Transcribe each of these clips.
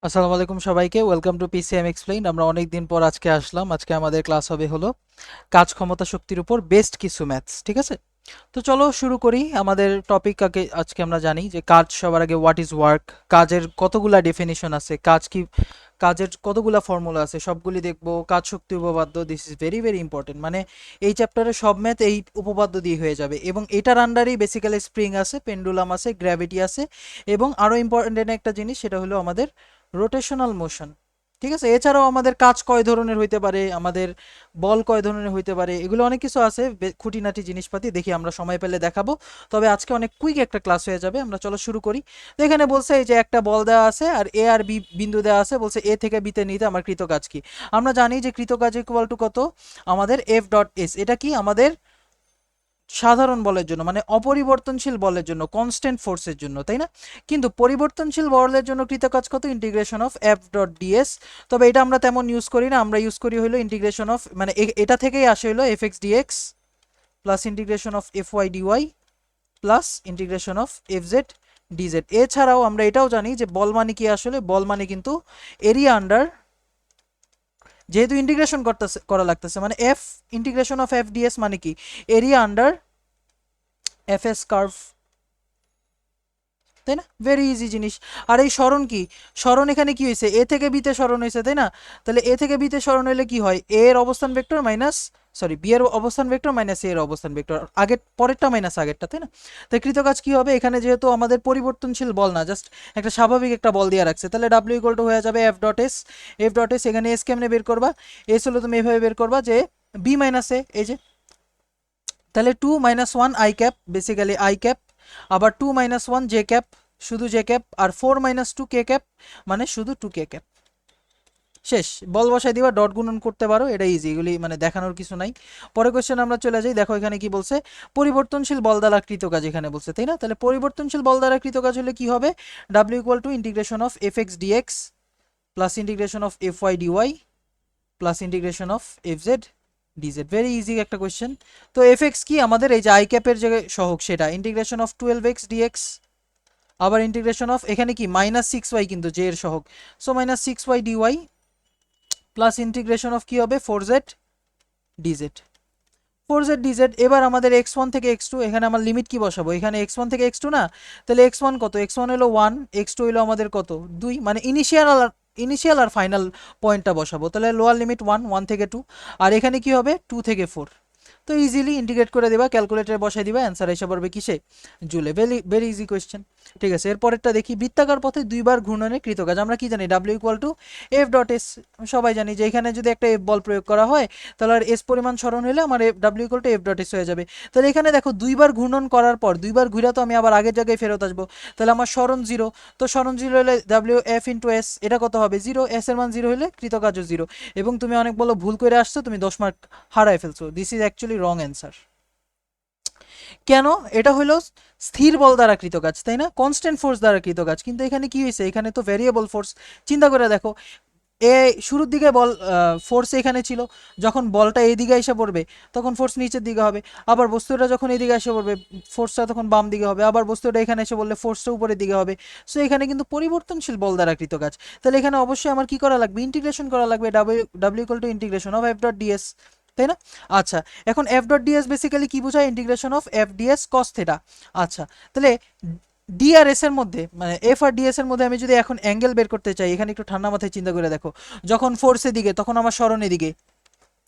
আসসালামু আলাইকুম সবাইকে, ওয়েলকাম টু পিসিএম এক্সপ্লেইন। আমরা অনেক দিন পর আজকে আসলাম। আজকে আমাদের ক্লাস হবে হলো কাজ ক্ষমতা শক্তির উপর বেস্ট কিছু ম্যাথস, ঠিক আছে? তো চলো শুরু করি আমাদের টপিক। আগে আজকে আমরা জানি যে কাজ, সবার আগে হোয়াট ইজ ওয়ার্ক, কাজের কতগুলা ডেফিনিশন আছে, কাজ কি, কাজের কতগুলা ফর্মুলা আছে, সবগুলি দেখবো। কাজ শক্তি উপপাদ্য, this is very very important. মানে এই চ্যাপ্টারে সব ম্যাথ এই উপপাদ্য দিয়ে হয়ে যাবে, এবং এটার আন্ডারেই বেসিক্যালি স্প্রিং আছে, পেন্ডুলাম আছে, গ্র্যাভিটি আছে, এবং আরও ইম্পর্টেন্ট একটা জিনিস, সেটা হলো আমাদের রোটেশনাল মোশন। ঠিক আছে, এছাড়াও আমাদের কাজ কয় ধরনের হইতে পারে, আমাদের বল কয় ধরনের হইতে পারে, এগুলো অনেক কিছু আছে, খুঁটিনাটি জিনিসপাতি দেখি আমরা সময় পেলে দেখাবো। তবে আজকে অনেক কুইক একটা ক্লাস হয়ে যাবে। আমরা চলো শুরু করি। তো এখানে বলছে এই যে একটা বল দেওয়া আছে আর এ আর বি বিন্দু দেওয়া আছে, বলছে এ থেকে বিতে নিতে আমার কৃতকাজ কি। আমরা জানি যে কৃতকাজ ইকুয়াল টু কত, আমাদের এফ ডট এস। এটা কি আমাদের সাধারণ বলের জন্য, মানে অপরিবর্তনশীল বলের জন্য, কনস্ট্যান্ট ফোর্সের জন্য, তাই না? কিন্তু পরিবর্তনশীল বলের জন্য কৃতকাজ কত, integration of F dot DS. তবে এটা আমরা তেমন ইউজ করি না, আমরা ইউজ করি হলো ইন্টিগ্রেশন অফ, মানে এটা থেকেই আসে হলো f x dx plus integration of f y dy plus integration of f z dz. এছাড়াও আমরা এটাও জানি যে বল মানে কি, আসলে বল মানে কিন্তু এরিয়া আন্ডার, যেহেতু ইন্টিগ্রেশন করা লাগতেছে, মানে F integration of F DS মানে কি, area under F S curve, তাই না? ভেরি ইজি জিনিস। আর এই সরণ কি, সরণ এখানে কি হয়েছে, এ থেকে বিতে সরণ হয়েছে, তাই না? তাহলে এ থেকে বিতে সরণ হলে কি হয়, এ এর অবস্থান ভেক্টর মাইনাস, সরি, বি এর অবস্থান ভেক্টর মাইনাস এ এর অবস্থান ভেক্টর, আগের পরেরটা মাইনাস আগেরটা, তাই না? তাই কৃতকাজ কি হবে, এখানে যেহেতু আমাদের পরিবর্তনশীল বল না, জাস্ট একটা স্বাভাবিক একটা বল দিয়ে রাখছে, তাহলে ডাব্লিউ ইকুয়াল টু হয়ে যাবে F dot S. F dot S, এখানে এস কেমনে বের করবা, এস হলো তুমি এভাবে বের করবা যে বি মাইনাস এ, এই যে, তাহলে 2 - 1 I cap, basically I cap, আবার 2 - 1 জে ক্যাপ, শুধু জে ক্যাপ, আর 4 - 2 কে ক্যাপ, মানে শুধু 2 কে ক্যাপ। শেষ, বল বসাই দিবা, ডট গুণন করতে পারো, এটা ইজি, এগুলি মানে দেখানোর কিছু নাই। পরে কোশ্চেন আমরা চলে যাই, দেখো এখানে কি বলছে, পরিবর্তনশীল বল দ্বারা কৃত কাজ এখানে বলছে, তাই না? তাহলে পরিবর্তনশীল বল দ্বারা কৃত কাজ হলে কি হবে, W equal to integration of f x dx plus integration of f y dy plus integration of f z dz. Very easy একটা কোয়েশ্চেন। তো এফ এক্স কি আমাদের, এই যে আই ক্যাপের যে সহগ, সেটা ইন্টিগ্রেশন অফ 12x ডিএক্স, আবার ইন্টিগ্রেশন অফ এখানে কি -6y, কিন্তু জে এর সহগ, so -6y dy plus integration of কি হবে 4z ডিজেড। 4z DZ. এবার আমাদের x1 থেকে x2, এখানে আমার লিমিট কি বসাবো, এখানে x1 থেকে x2 না, তাহলে x1 কত, x1 হলো 1, x2 হলো আমাদের কত 2, মানে ইনিশিয়াল আর ফাইনাল পয়েন্টটা বসাবো। তাহলে লোয়ার লিমিট 1, 1 থেকে 2, আর এখানে কি হবে 2 থেকে 4। তো ইজিলি ইন্টিগ্রেট করে দিবা, ক্যালকুলেটরে বসাই দিবা, অ্যান্সার এসে পড়বে কিসে, জুলে। Very very easy question. ঠিক আছে, এরপরেরটা দেখি, বৃত্তাকার পথে দুইবার ঘূর্ণনে কৃতকাজ। আমরা কি জানি, W equal two F dot S. সবাই জানি যে এখানে যদি একটা এফ বল প্রয়োগ করা হয়, তাহলে আর এস পরিমাণ সরণ হলে আমার W equal two F dot S হয়ে যাবে। তাহলে এখানে দেখো দুইবার ঘূর্ণন করার পর দুইবার ঘুরা তো আমি আবার আগের জায়গায় ফেরত আসবো, তাহলে আমার সরণ জিরো। তো সরণ জিরো হলে ডাব্লিউ এফ ইন্টু এস, এটা কত হবে, জিরো। এস এর মান জিরো হলে কৃতকাজও জিরো। এবং তুমি অনেক বলো ভুল করে আসছো, তুমি 10 মার্ক হারায় ফেলছো। This is actually wrong answer. কেন, এটা হলো স্থির বল দ্বারা কৃত কাজ, তাই না, কনস্ট্যান্ট ফোর্স দ্বারা কৃত কাজ। কিন্তু এখানে কি হয়েছে, এখানে তো ভ্যারিয়েবল ফোর্স। চিন্তা করে দেখো, এ শুরুর দিকে বল ফোর্স এখানে ছিল, যখন বলটা এইদিকে এসে পড়বে তখন ফোর্স নিচের দিকে হবে, আবার বস্তুটা যখন এইদিকে এসে পড়বে ফোর্সটা তখন বাম দিকে হবে, আবার বস্তুটা এখানে এসে বললে ফোর্সটা উপরের দিকে হবে। সো এখানে কিন্তু পরিবর্তনশীল বল দ্বারা কৃত কাজ। তাহলে এখানে অবশ্যই আমার কি করা লাগবে, ইন্টিগ্রেশন করা লাগবে, W equal to integration of F dot DS, তাই না? আচ্ছা, এখন এফ ডট ডিএস বেসিক্যালি কি বোঝায়, integration of F DS cos theta. আচ্ছা, তাহলে ডি আর এস এর মধ্যে, মানে এফ আর ডিএস এর মধ্যে আমি যদি এখন অ্যাঙ্গেল বের করতে চাই, এখানে একটু ঠান্ডা মাথায় চিন্তা করে দেখো, যখন ফোর্সের দিকে তখন আমার সরণের দিকে,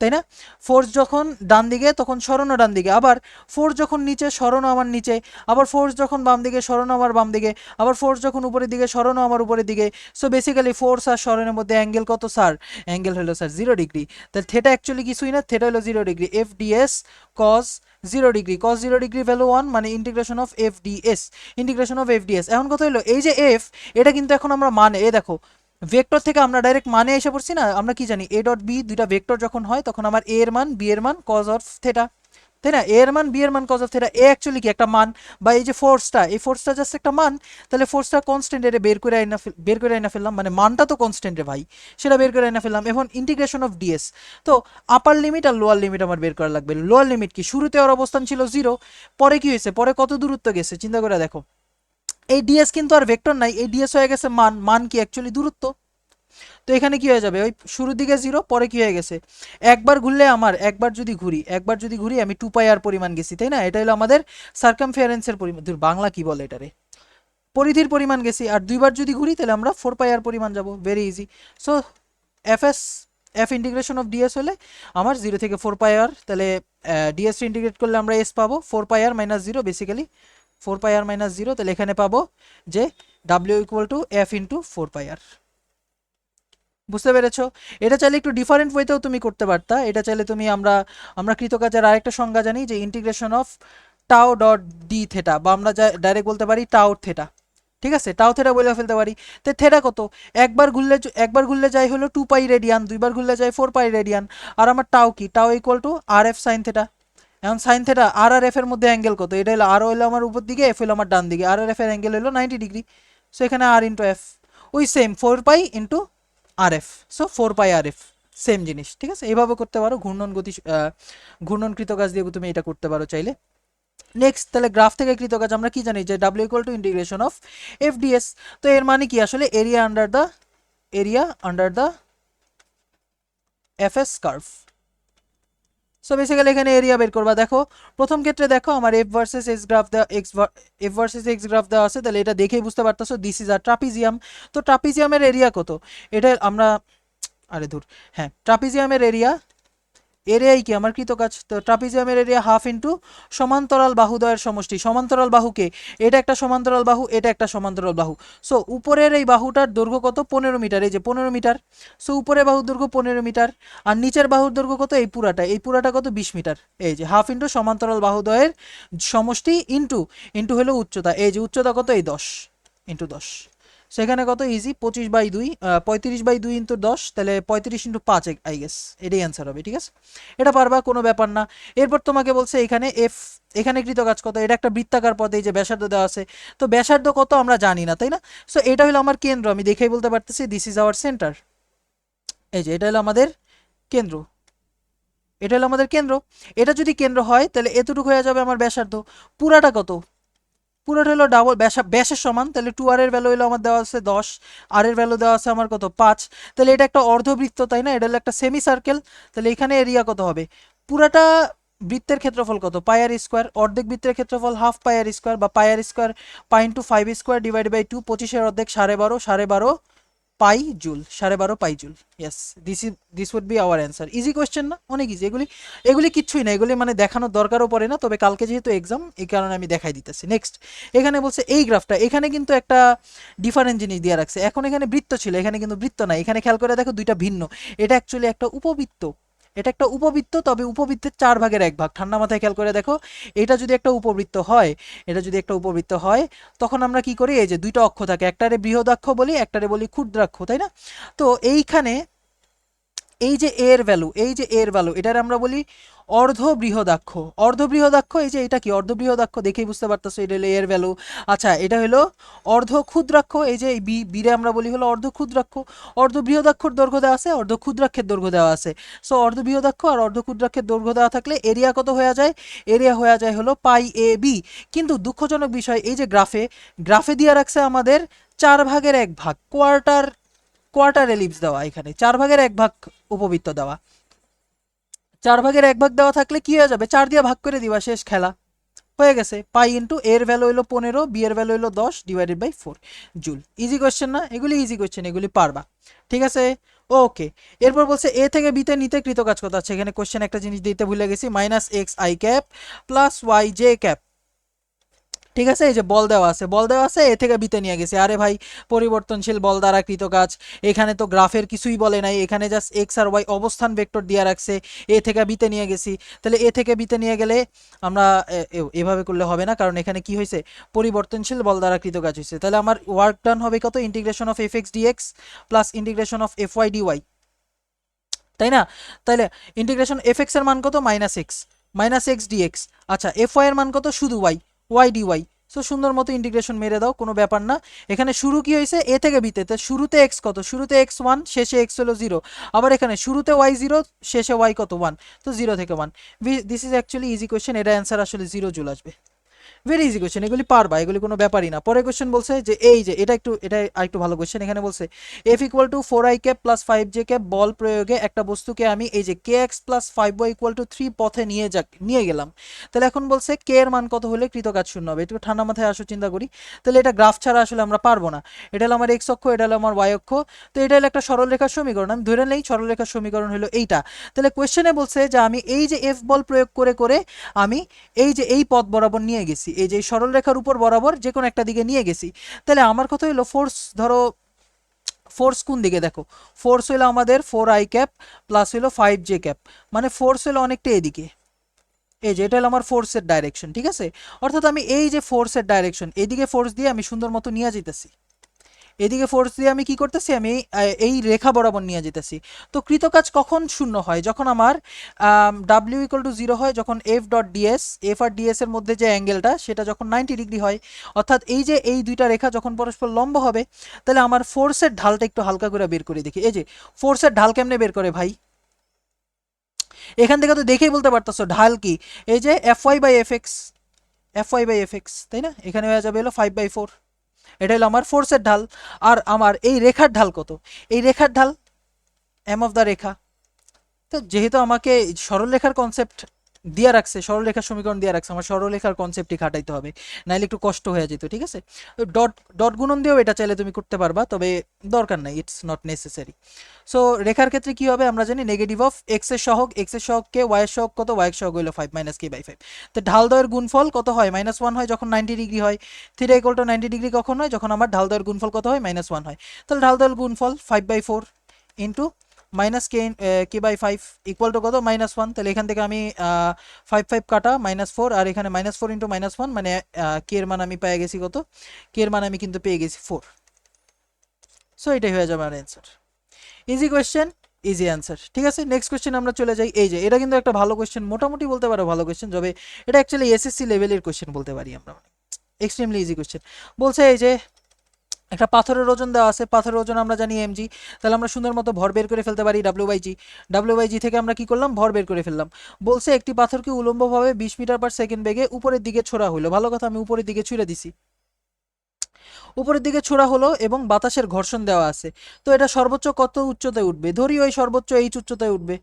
তাই না? ফোর্স যখন ডান দিকে তখন সরণও ডান দিকে, আবার ফোর্স যখন নিচে সরণও আমার নিচে, আবার ফোর্স যখন বাম দিকে সরণও আমার বাম দিকে, আবার ফোর্স যখন উপরের দিকে সরণও আমার উপরের দিকে। সো বেসিক্যালি ফোর্স আর সরণের মধ্যে অ্যাঙ্গেল কত স্যার, অ্যাঙ্গেল হলো স্যার 0 ডিগ্রি। তাহলে থেটা অ্যাকচুয়ালি কিছুই না, থেটা হলো 0 ডিগ্রি। এফ ডিএস কস 0 ডিগ্রি, কস 0 ডিগ্রি ভ্যালু 1, মানে integration of F DS, integration of F DS. এখন কথা হলো এই যে এফ, এটা কিন্তু এখন আমরা মানে, এ দেখো ভেক্টর থেকে আমরা ডাইরেক্ট মানে এসে পড়ছি না। আমরা কি জানি, এ ডট বি দুইটা ভেক্টর যখন হয় তখন আমার এ এর মান বি এর মান কজ অফ থেটা, তাই না? এ এর মান বি এর মান কজ অফ থেটা, এ অ্যাকচুয়ালি কি একটা মান, বা এই যে ফোর্সটা, এই ফোর্সটা জাস্ট একটা মান। তাহলে ফোর্সটা কনস্ট্যান্ট, এটা বের করে আইনা ফেললাম, মানে মানটা তো কনস্ট্যান্ট রে ভাই, সেটা বের করে আইনা ফেললাম। এখন ইন্টিগ্রেশন অফ ডিএস, তো আপার লিমিট আর লোয়ার লিমিট আমার বের করা লাগবে। লোয়ার লিমিট কি, শুরুতে ওর অবস্থান ছিল 0, পরে কি হয়েছে, পরে কত দূরত্ব গেছে, চিন্তা করে দেখো। এই ডিএস কিন্তু আর ভেক্টর নাই, এই ডিএস হয়ে গেছে মান, মান কি অ্যাকচুয়ালি দূরত্ব, তো এখানে কি হয়ে যাবে, ওই শুরুর দিকে 0, পরে কি হয়ে গেছে, একবার ঘুরলে আমার, একবার যদি ঘুরি আমি 2πr পরিমাণ গেছি, তাই না? এটা হলো আমাদের সার্কামফারেন্সের পরিমাণ, বাংলা কি বলে এটারে, পরিধির পরিমাণ গেছি। আর দুইবার যদি ঘুরি তাহলে আমরা 4πr পরিমাণ যাব, very easy. So FS F integration of DS হলে আমার 0 থেকে 4πr, তাহলে ডিএস ইন্টিগ্রেট করলে আমরা এস পাবো 4πr minus 0, basically 4πr minus 0, তাহলে এখানে পাবো যে W equal two F into 4πr। বুঝতে পেরেছো? এটা চাইলে একটু ডিফারেন্ট ওয়েতেও তুমি করতে পারতা, এটা চাইলে তুমি আমরা কৃতকাজের আরেকটা সংজ্ঞা জানি যে ইন্টিগ্রেশন অফ টাও ডট ডি থেটা, বা আমরা ডাইরেক্ট বলতে পারি টাও থেটা, ঠিক আছে, টাও থেটা বলে ফেলতে পারি। তো থেটা কত, একবার ঘুরলে যাই হলো 2π রেডিয়ান, দুইবার ঘুরলে যাই 4π রেডিয়ান। আর আমার টাও কি, tau equal to r f sine theta. এখন সাইন থেটা আর এফ এর মধ্যে অ্যাঙ্গেল কত, এটা হলো আর হলো আমার উপর দিকে, এফ হলো আমার ডান দিকে, আর এফ এর অ্যাঙ্গেল হলো 90 ডিগ্রি। সো এখানে আর ইন্টু এফ, ওই সেম 4π ইন্টু আর এফ, সো 4π আর এফ, সেম জিনিস, ঠিক আছে? এইভাবে করতে পারো, ঘূর্ণনকৃত কাজ দিয়ে তুমি এটা করতে পারো চাইলে। নেক্সট, তাহলে গ্রাফ থেকে কৃতকাজ আমরা কি জানি যে W equal to integration of F DS. তো এর মানে কি আসলে area under the FS curve. So basically এখানে এরিয়া বের করবা। দেখো প্রথম ক্ষেত্রে দেখো আমার এফ ভার্সেস এক্স গ্রাফ দেওয়া আছে, তাহলে এটা দেখেই বুঝতে পারতেছো দিস ইজ আ ট্রাপিজিয়াম। তো ট্রাপিজিয়ামের এরিয়া কত, এটা আমরা, আরে ধুর, হ্যাঁ, ট্রাপিজিয়ামের এরিয়াই কি আমার কৃতকাজ। তো ট্রাপিজিয়ামের এরিয়া হাফ ইন্টু সমান্তরাল বাহুদ্বয়ের সমষ্টি। সমান্তরাল বাহুকে, এটা একটা সমান্তরাল বাহু, এটা একটা সমান্তরাল বাহু। সো উপরের এই বাহুটার দৈর্ঘ্য কত, 15 মিটার, এই যে 15 মিটার। সো উপরের বাহুর দৈর্ঘ্য 15 মিটার, আর নিচের বাহুর দৈর্ঘ্য কত, এই পুরাটা কত, 20 মিটার। এই যে হাফ ইন্টু সমান্তরাল বাহুদ্বয়ের সমষ্টি ইন্টু হলো উচ্চতা, এই যে উচ্চতা কত, এই 10 ইন্টু 10। সেখানে কত ইজি, 25/2, 35/2 ইন্টু 10, তাহলে 35 ইন্টু 5, আই গেস এটাই অ্যান্সার হবে, ঠিক আছে? এটা পারবা, কোনো ব্যাপার না। এরপর তোমাকে বলছে এখানে কৃতকাজ কত, এটা একটা বৃত্তাকার পথ, এই যে ব্যাসার্ধ দেওয়া আছে। তো ব্যাসার্ধ কত আমরা জানি না, তাই না? সো এটা হলো আমার কেন্দ্র, আমি দেখেই বলতে পারতেছি দিস ইজ আওয়ার সেন্টার। এই যে এটা হলো আমাদের কেন্দ্র, এটা যদি কেন্দ্র হয় তাহলে এতটুকু হয়ে যাবে আমার ব্যাসার্ধ। পুরাটা কত, পুরোটা হলো ডাবল ব্যাসের সমান, তাহলে 2r এর ভ্যালু হলো আমার দেওয়া আছে 10, আর এর ভ্যালু দেওয়া আছে আমার কত, 5। তাহলে এটা একটা অর্ধবৃত্ত, তাই না? এটা হলো একটা সেমি সার্কেল, তাহলে এখানে এরিয়া কত হবে, পুরাটা বৃত্তের ক্ষেত্রফল কত, পাই আর স্কোয়ার, অর্ধেক বৃত্তের ক্ষেত্রফল হাফ পাই আর স্কোয়ার, বা pi r square, pi into 5 square divide by 2, 25-এর অর্ধেক 12.5 pi joule, 12.5 pi joule. Yes, this would be our answer. Easy question না, অনেক ইজি। এগুলি কিচ্ছুই না, এগুলি মানে দেখানোর দরকারও পড়ে না, তবে কালকে যেহেতু এক্সাম, এই কারণে আমি দেখাই দিতেছি। নেক্সট, এখানে বলছে এই গ্রাফটা, এখানে কিন্তু একটা ডিফারেন্ট জিনিস দিয়ে রাখছে। এখন এখানে বৃত্ত ছিল, এখানে কিন্তু বৃত্ত নাই। এখানে খেয়াল করে দেখো দুইটা ভিন্ন, এটা অ্যাকচুয়ালি একটা উপবৃত্ত, তবে উপবৃত্তের 4/1 ভাগ। ঠান্ডা মাথায় খেয়াল করে দেখো, এটা যদি একটা উপবৃত্ত হয়, তখন আমরা কি করি, এই যে দুইটা অক্ষ থাকে, একটারে বৃহদাক্ষ বলি, একটারে বলি ক্ষুদ্রাক্ষ, তাই না? তো এইখানে এই যে এর ভ্যালু, এটার আমরা বলি অর্ধবৃহদাক্ষ। এই যে এটা কি অর্ধবৃহদাক্ষ, দেখেই বুঝতে পারতেছো এটা হলো এর ভ্যালু। আচ্ছা, এটা হলো অর্ধক্ষুদ্রাক্ষ, এই যে বিরে আমরা বলি হলো অর্ধক্ষুদ্রাক্ষ। অর্ধবৃহদাক্ষর দৈর্ঘ্য দেওয়া আছে, অর্ধক্ষুদ্রাক্ষের দৈর্ঘ্য দেওয়া আছে। সো অর্ধবৃহদাক্ষ আর অর্ধক্ষুদ্রাক্ষের দৈর্ঘ্য দেওয়া থাকলে এরিয়া কত হয়ে যায়, এরিয়া হয়ে যায় হলো পাই এ বি। কিন্তু দুঃখজনক বিষয়, এই যে গ্রাফে দিয়ে রাখছে আমাদের 4/1 কোয়ার্টার এলিপস দেওয়া, এখানে 4/1 উপবৃত্ত দেওয়া। 4/1 দেওয়া থাকলে কি হয়ে যাবে, 4 দিয়ে ভাগ করে দিবা, শেষ খেলা হয়ে গেছে। পাই ইন্টু এর ভ্যালু হলো 15, বি এর ভ্যালু হলো 10 divided by 4 joule. Easy question না, এগুলি ইজি কোয়েশ্চেন, এগুলি পারবা, ঠিক আছে? ওকে, এরপর বলছে এ থেকে বিতে নিতে কৃতকাজ কত আছে। এখানে কোয়েশ্চেন একটা জিনিস দিতে ভুলে গেছি, -x i cap plus y j cap, ঠিক আছে? এই যে বল দেওয়া আছে, এ থেকে বিতে নিয়ে গেছে। আরে ভাই, পরিবর্তনশীল বল দ্বারা কৃত কাজ, এখানে তো গ্রাফের কিছুই বলে নাই, এখানে জাস্ট এক্স আর ওয়াই অবস্থান ভেক্টর দিয়ে রাখছে, এ থেকে বিতে নিয়ে গেছি। তাহলে এ থেকে বিতে নিয়ে গেলে আমরা এভাবে করলে হবে না, কারণ এখানে কি হয়েছে, পরিবর্তনশীল বল দ্বারা কৃত কাজ হয়েছে। তাহলে আমার ওয়ার্ক ডান হবে কত, integration of f x dx plus integration of f y dy, তাই না? তাহলে ইন্টিগ্রেশন এফ এক্স এর মান কত, -x ডিএক্স। আচ্ছা, এফ ওয়াই এর মান কত, শুধু ওয়াই ডিওয়াই। সো সুন্দর মতো ইন্টিগ্রেশন মেরে দাও, কোনো ব্যাপার না। এখানে শুরু কি হয়েছে, এ থেকে বিতে, তো শুরুতে এক্স কত, শুরুতে x1, শেষে এক্স হলো 0। আবার এখানে শুরুতে y0, শেষে y কত, 1, তো 0 থেকে 1। This is actually easy question, এটা অ্যান্সার আসলে 0 জুল আসবে। ভেরি ইজি কোয়েশ্চেন, এগুলি পারবা, এগুলি কোনো ব্যাপারই না। পরে কোয়েশ্চেন বলছে যে এই যে এটা আরেকটু ভালো কোয়েশ্চেন। এখানে বলছে F equal to 4i cap plus 5j cap বল প্রয়োগে একটা বস্তুকে আমি এই যে kx plus 5y equal to 3 পথে নিয়ে গেলাম। তাহলে এখন বলছে কে এর মান কত হলে কৃতকাজ শূন্য হবে। একটু ঠান্ডা মাথায় আসো, চিন্তা করি। তাহলে এটা গ্রাফ ছাড়া আসলে আমরা পারবো না। এটা হলো আমার এক্স অক্ষ, এটা হলো আমার ওয়াই অক্ষ। তো এটা হলো একটা সরলরেখার সমীকরণ, আমি ধরে নেই সরলরেখার সমীকরণ হলো এইটা। তাহলে কোয়েশ্চেনে বলছে যে আমি এই যে এফ বল প্রয়োগ করে করে আমি এই যে এই পথ বরাবর নিয়ে গেছি, এই যে সরল রেখার উপর বরাবর যে কোনো একটা দিকে নিয়ে গেছি। তাহলে আমার কথা হলো ফোর্স, ধরো ফোর্স কোন দিকে, দেখো ফোর্স হলো আমাদের 4i ক্যাপ প্লাস হলো 5j ক্যাপ, মানে ফোর্স হলো অনেকটা এদিকে। এই যে এটা হলো আমার ফোর্সের ডাইরেকশন, ঠিক আছে। অর্থাৎ আমি এই যে ফোর্সের ডাইরেকশন, এদিকে ফোর্স দিয়ে আমি সুন্দর মতো নিয়ে যেতেছি, এদিকে ফোর্স দিয়ে আমি কি করতেছি, আমি এই রেখা বরাবর নিয়ে যেতেছি। তো কৃতকাজ কখন শূন্য হয়, যখন আমার ডাব্লিউ ইকুয়াল টু 0 হয়, যখন F dot DS, F R DS এর মধ্যে যে অ্যাঙ্গেলটা সেটা যখন 90 ডিগ্রি হয়। অর্থাৎ এই যে এই দুইটা রেখা যখন পরস্পর লম্ব হবে, তাহলে আমার ফোর্সের ঢালটা একটু হালকা করে বের করে দেখি। এই যে ফোর্সের ঢাল কেমনে বের করে ভাই, এখান থেকে তো দেখেই বলতে পারতেছো ঢাল কি, এই যে f y by f x, f y by f x, তাই না। এখানে হয়ে যাবে হলো 5/4, এটা হলো আমার ফোর্সের ঢাল। আর আমার এই রেখার ঢাল কত, এই রেখার ঢাল এম অফ দ্য রেখা। তো যেহেতু আমাকে সরলরেখার কনসেপ্ট দিয়ে রাখছে, সরলরেখার সমীকরণ দিয়ে রাখছে, আমার সরলরেখার কনসেপ্টই খাটাইতে হবে, নাইলে একটু কষ্ট হয়ে যেত, ঠিক আছে। ডট ডট গুণন দিয়েও এটা চাইলে তুমি করতে পারবা, তবে দরকার নাই, ইটস নট নেসেসারি। সো রেখার ক্ষেত্রে কি হবে আমরা জানি, নেগেটিভ অফ এক্স এর সহগ, এক্স এর সহগকে ওয়াই এর সহগ কত, ওয়াই এর সহগ হলো 5 মাইনাস কে বাই 5। তো ঢাল দয়ের গুণফল কত হয়, -1 হয় যখন 90 ডিগ্রি হয়। থিটা ইকুয়াল টু 90 ডিগ্রি কখন হয়, যখন আমার ঢাল দয়ের গুণফল কত হয়, -1 হয়। তাহলে ঢাল দয়ের গুণফল 5/4 into minus k by 5 equal to কত, -1। তাহলে এখান থেকে আমি 5 কাটা -4, আর এখানে -4 ইন্টু -1, মানে কে এর মান আমি পেয়ে গেছি কত, কে এর মান আমি কিন্তু পেয়ে গেছি 4। সো এটাই হয়ে যাবে আমার answer. Easy question, easy answer, ঠিক আছে। নেক্সট কোয়েশ্চেন আমরা চলে যাই। এই যে এটা কিন্তু একটা ভালো কোয়েশ্চেন, মোটামুটি বলতে পারো ভালো কোয়েশ্চেন, তবে এটা অ্যাকচুয়ালি এসএসসি লেভেলের কোয়েশ্চেন বলতে পারি আমরা, এক্সট্রিমলি ইজি কোয়েশ্চেন। বলছে এই যে একটা পাথরের ওজন দেওয়া আছে, পাথরের ওজন আমরা জানি এমজি, তাহলে আমরা সুন্দর মতো ভর বের করে ফেলতে পারি ডাব্লিউ/জি। ডাব্লিউ/জি থেকে আমরা কি করলাম, ভর বের করে ফেললাম। বলছে একটি পাথরকে উলম্বভাবে 20 মিটার পার সেকেন্ড বেগে উপরের দিকে ছোড়া হলো, ভালো কথা, আমি উপরের দিকে ছুড়ে দিছি, উপরের দিকে ছোড়া হলো এবং বাতাসের ঘর্ষণ দেওয়া আছে। তো এটা সর্বোচ্চ কত উচ্চতায় উঠবে, ধরি ওই সর্বোচ্চ এইচ উচ্চতায় উঠবে,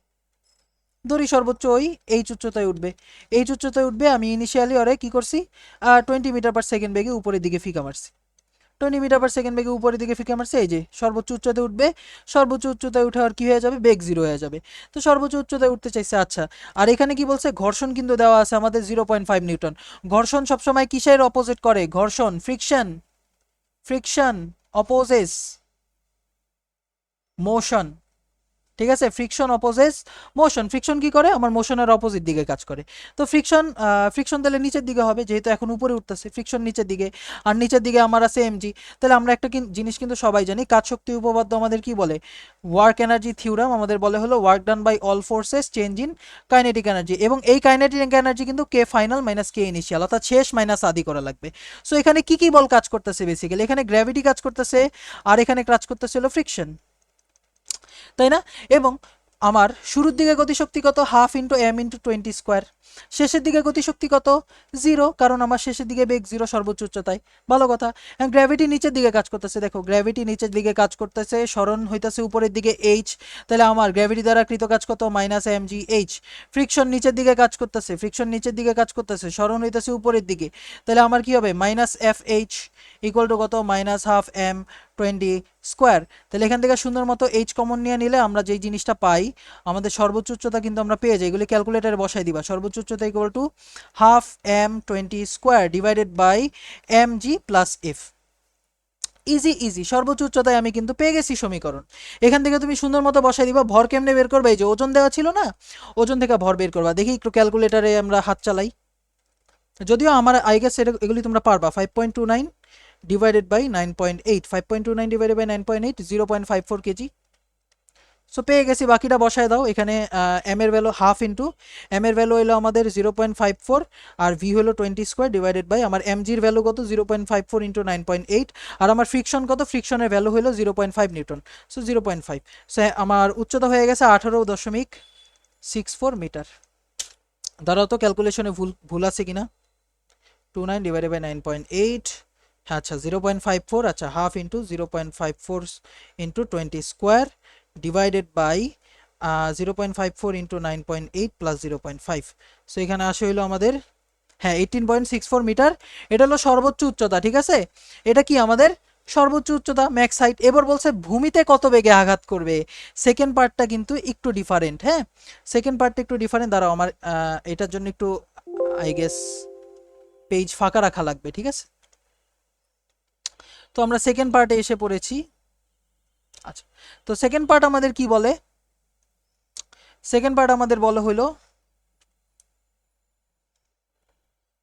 ধরি সর্বোচ্চ ওই এইচ উচ্চতায় উঠবে, এইচ উচ্চতায় উঠবে। আমি ইনিশিয়ালি ওরে কি করছি, 20 মিটার পার সেকেন্ড বেগে উপরের দিকে ফিকা মারছি, 20 মিটার পার সেকেন্ড বেগে উপরের দিকে ফিকে মারছে। এই যে সর্বোচ্চ উচ্চতায় উঠবে, সর্বোচ্চ উচ্চতায় উঠে আর কি হয়ে যাবে, বেগ 0 হয়ে যাবে। তো সর্বোচ্চ উচ্চতায় উঠতে চাইছে, আচ্ছা। আর এখানে কি বলছে, ঘর্ষণ কিন্তু দেওয়া আছে আমাদের 0.5 নিউটন। ঘর্ষণ সবসময় কিসের অপোজিট করে, ঘর্ষণ ফ্রিকশন, ফ্রিকশন অপোজেস মোশন, ঠিক আছে। ফ্রিকশন অপোজেস মোশন, ফ্রিকশন কি করে, আমার মোশনের অপোজিট দিকে কাজ করে। তো ফ্রিকশন, ফ্রিকশন তাহলে নিচের দিকে হবে, যেহেতু এখন উপরে উঠতেছে, ফ্রিকশন নিচের দিকে, আর নিচের দিকে আমার আছে এমজি। তাহলে আমরা একটা জিনিস কিন্তু সবাই জানি, কাজ শক্তি উপপাদ্য আমাদের কি বলে, ওয়ার্ক এনার্জি থিওরাম আমাদের বলে হলো work done by all forces change in kinetic energy, এবং এই কাইনেটিক এনার্জি কিন্তু কে ফাইনাল মাইনাস কে ইনিশিয়াল, অর্থাৎ শেষ মাইনাস আদি করা লাগবে। সো এখানে কি কি বল কাজ করতেছে, বেসিক্যালি এখানে গ্র্যাভিটি কাজ করতেছে, আর এখানে কাজ করতেছে হলো ফ্রিকশন, তাই না। এবং আমার শুরুর দিকে গতিশক্তি কত, half into m into 20 square. শেষের দিকে গতিশক্তি কত, 0, কারণ আমার শেষের দিকে বেগ 0 সর্বোচ্চ উচ্চতায়, ভালো কথা। গ্র্যাভিটি নিচের দিকে কাজ করতেছে, দেখো গ্র্যাভিটি নিচের দিকে কাজ করতেছে, স্মরণ হইতেছে উপরের দিকে এইচ, তাহলে আমার গ্র্যাভিটি দ্বারা কৃত কাজ কত, -mgh। ফ্রিকশন নিচের দিকে কাজ করতেছে, ফ্রিকশন নিচের দিকে কাজ করতেছে, স্মরণ হইতেছে উপরের দিকে, তাহলে আমার কি হবে, -fh ইকুয়াল টু কত, -হাফ m 20 স্কোয়ার। তাহলে এখান থেকে সুন্দর মতো এইচ কমন নিয়ে নিলে আমরা যেই জিনিসটা পাই, আমাদের সর্বোচ্চ উচ্চতা কিন্তু আমরা পেয়ে যাই, এগুলি ক্যালকুলেটারে বসাই দিবা। সর্বোচ্চ উচ্চতা equal to half m20 square divided by mg plus f। Easy easy, সর্বোচ্চ উচ্চতায় আমি কিন্তু পেয়ে গেছি সমীকরণ। এখান থেকে তুমি সুন্দর মতো বসাই দিবা, ভর কেমনে বের করবে, এই যে ওজন দেওয়া ছিল না, ওজন থেকে ভর বের করবা। দেখি একটু ক্যালকুলেটারে আমরা হাত চালাই, যদিও আমার আই গেস এগুলি তোমরা পারবা। 5.29 divided by 9.8, 5.29 divided by 9.8, 0.54 KG. So পেয়ে গেছি, বাকিটা বসায় দাও। এখানে এম এর ভ্যালু হাফ ইন্টু এম এর ভ্যালু হলো আমাদের 0.54, আর ভি হলো 20 স্কোয়ার ডিভাইডেড বাই আমার এম জির ভ্যালু কত, 0.54 ইন্টু 9.8, আর আমার ফ্রিকশন কত, ফ্রিকশনের ভ্যালু হলো 0.5 নিউটন, সো 0.5। সো আমার উচ্চতা হয়ে গেছে 18.64 মিটার। ধরো তো ক্যালকুলেশনে ভুল আছে কিনা, 29 ডিভাইডেড বাই 9.8, আচ্ছা 0.54, আচ্ছা half into 0.54 into 20 square divided by 0.54 into 9.8 plus 0.5। So এখানে আসে হইলো আমাদের, হ্যাঁ 18.64 মিটার। এটা হলো সর্বোচ্চ উচ্চতা, ঠিক আছে, এটা কি আমাদের সর্বোচ্চ উচ্চতা, ম্যাক্স হাইট। এবার বলছে ভূমিতে কত বেগে আঘাত করবে। সেকেন্ড পার্টটা কিন্তু একটু ডিফারেন্ট, হ্যাঁ সেকেন্ড পার্টটা একটু ডিফারেন্ট। দাঁড়াও আমার এটার জন্য একটু আই গেস পেজ ফাঁকা রাখা লাগবে, ঠিক আছে। তো আমরা সেকেন্ড পার্টে এসে পড়েছি। আচ্ছা, তো সেকেন্ড পার্ট আমাদের কি বলে, সেকেন্ড পার্ট আমাদের বলা হলো,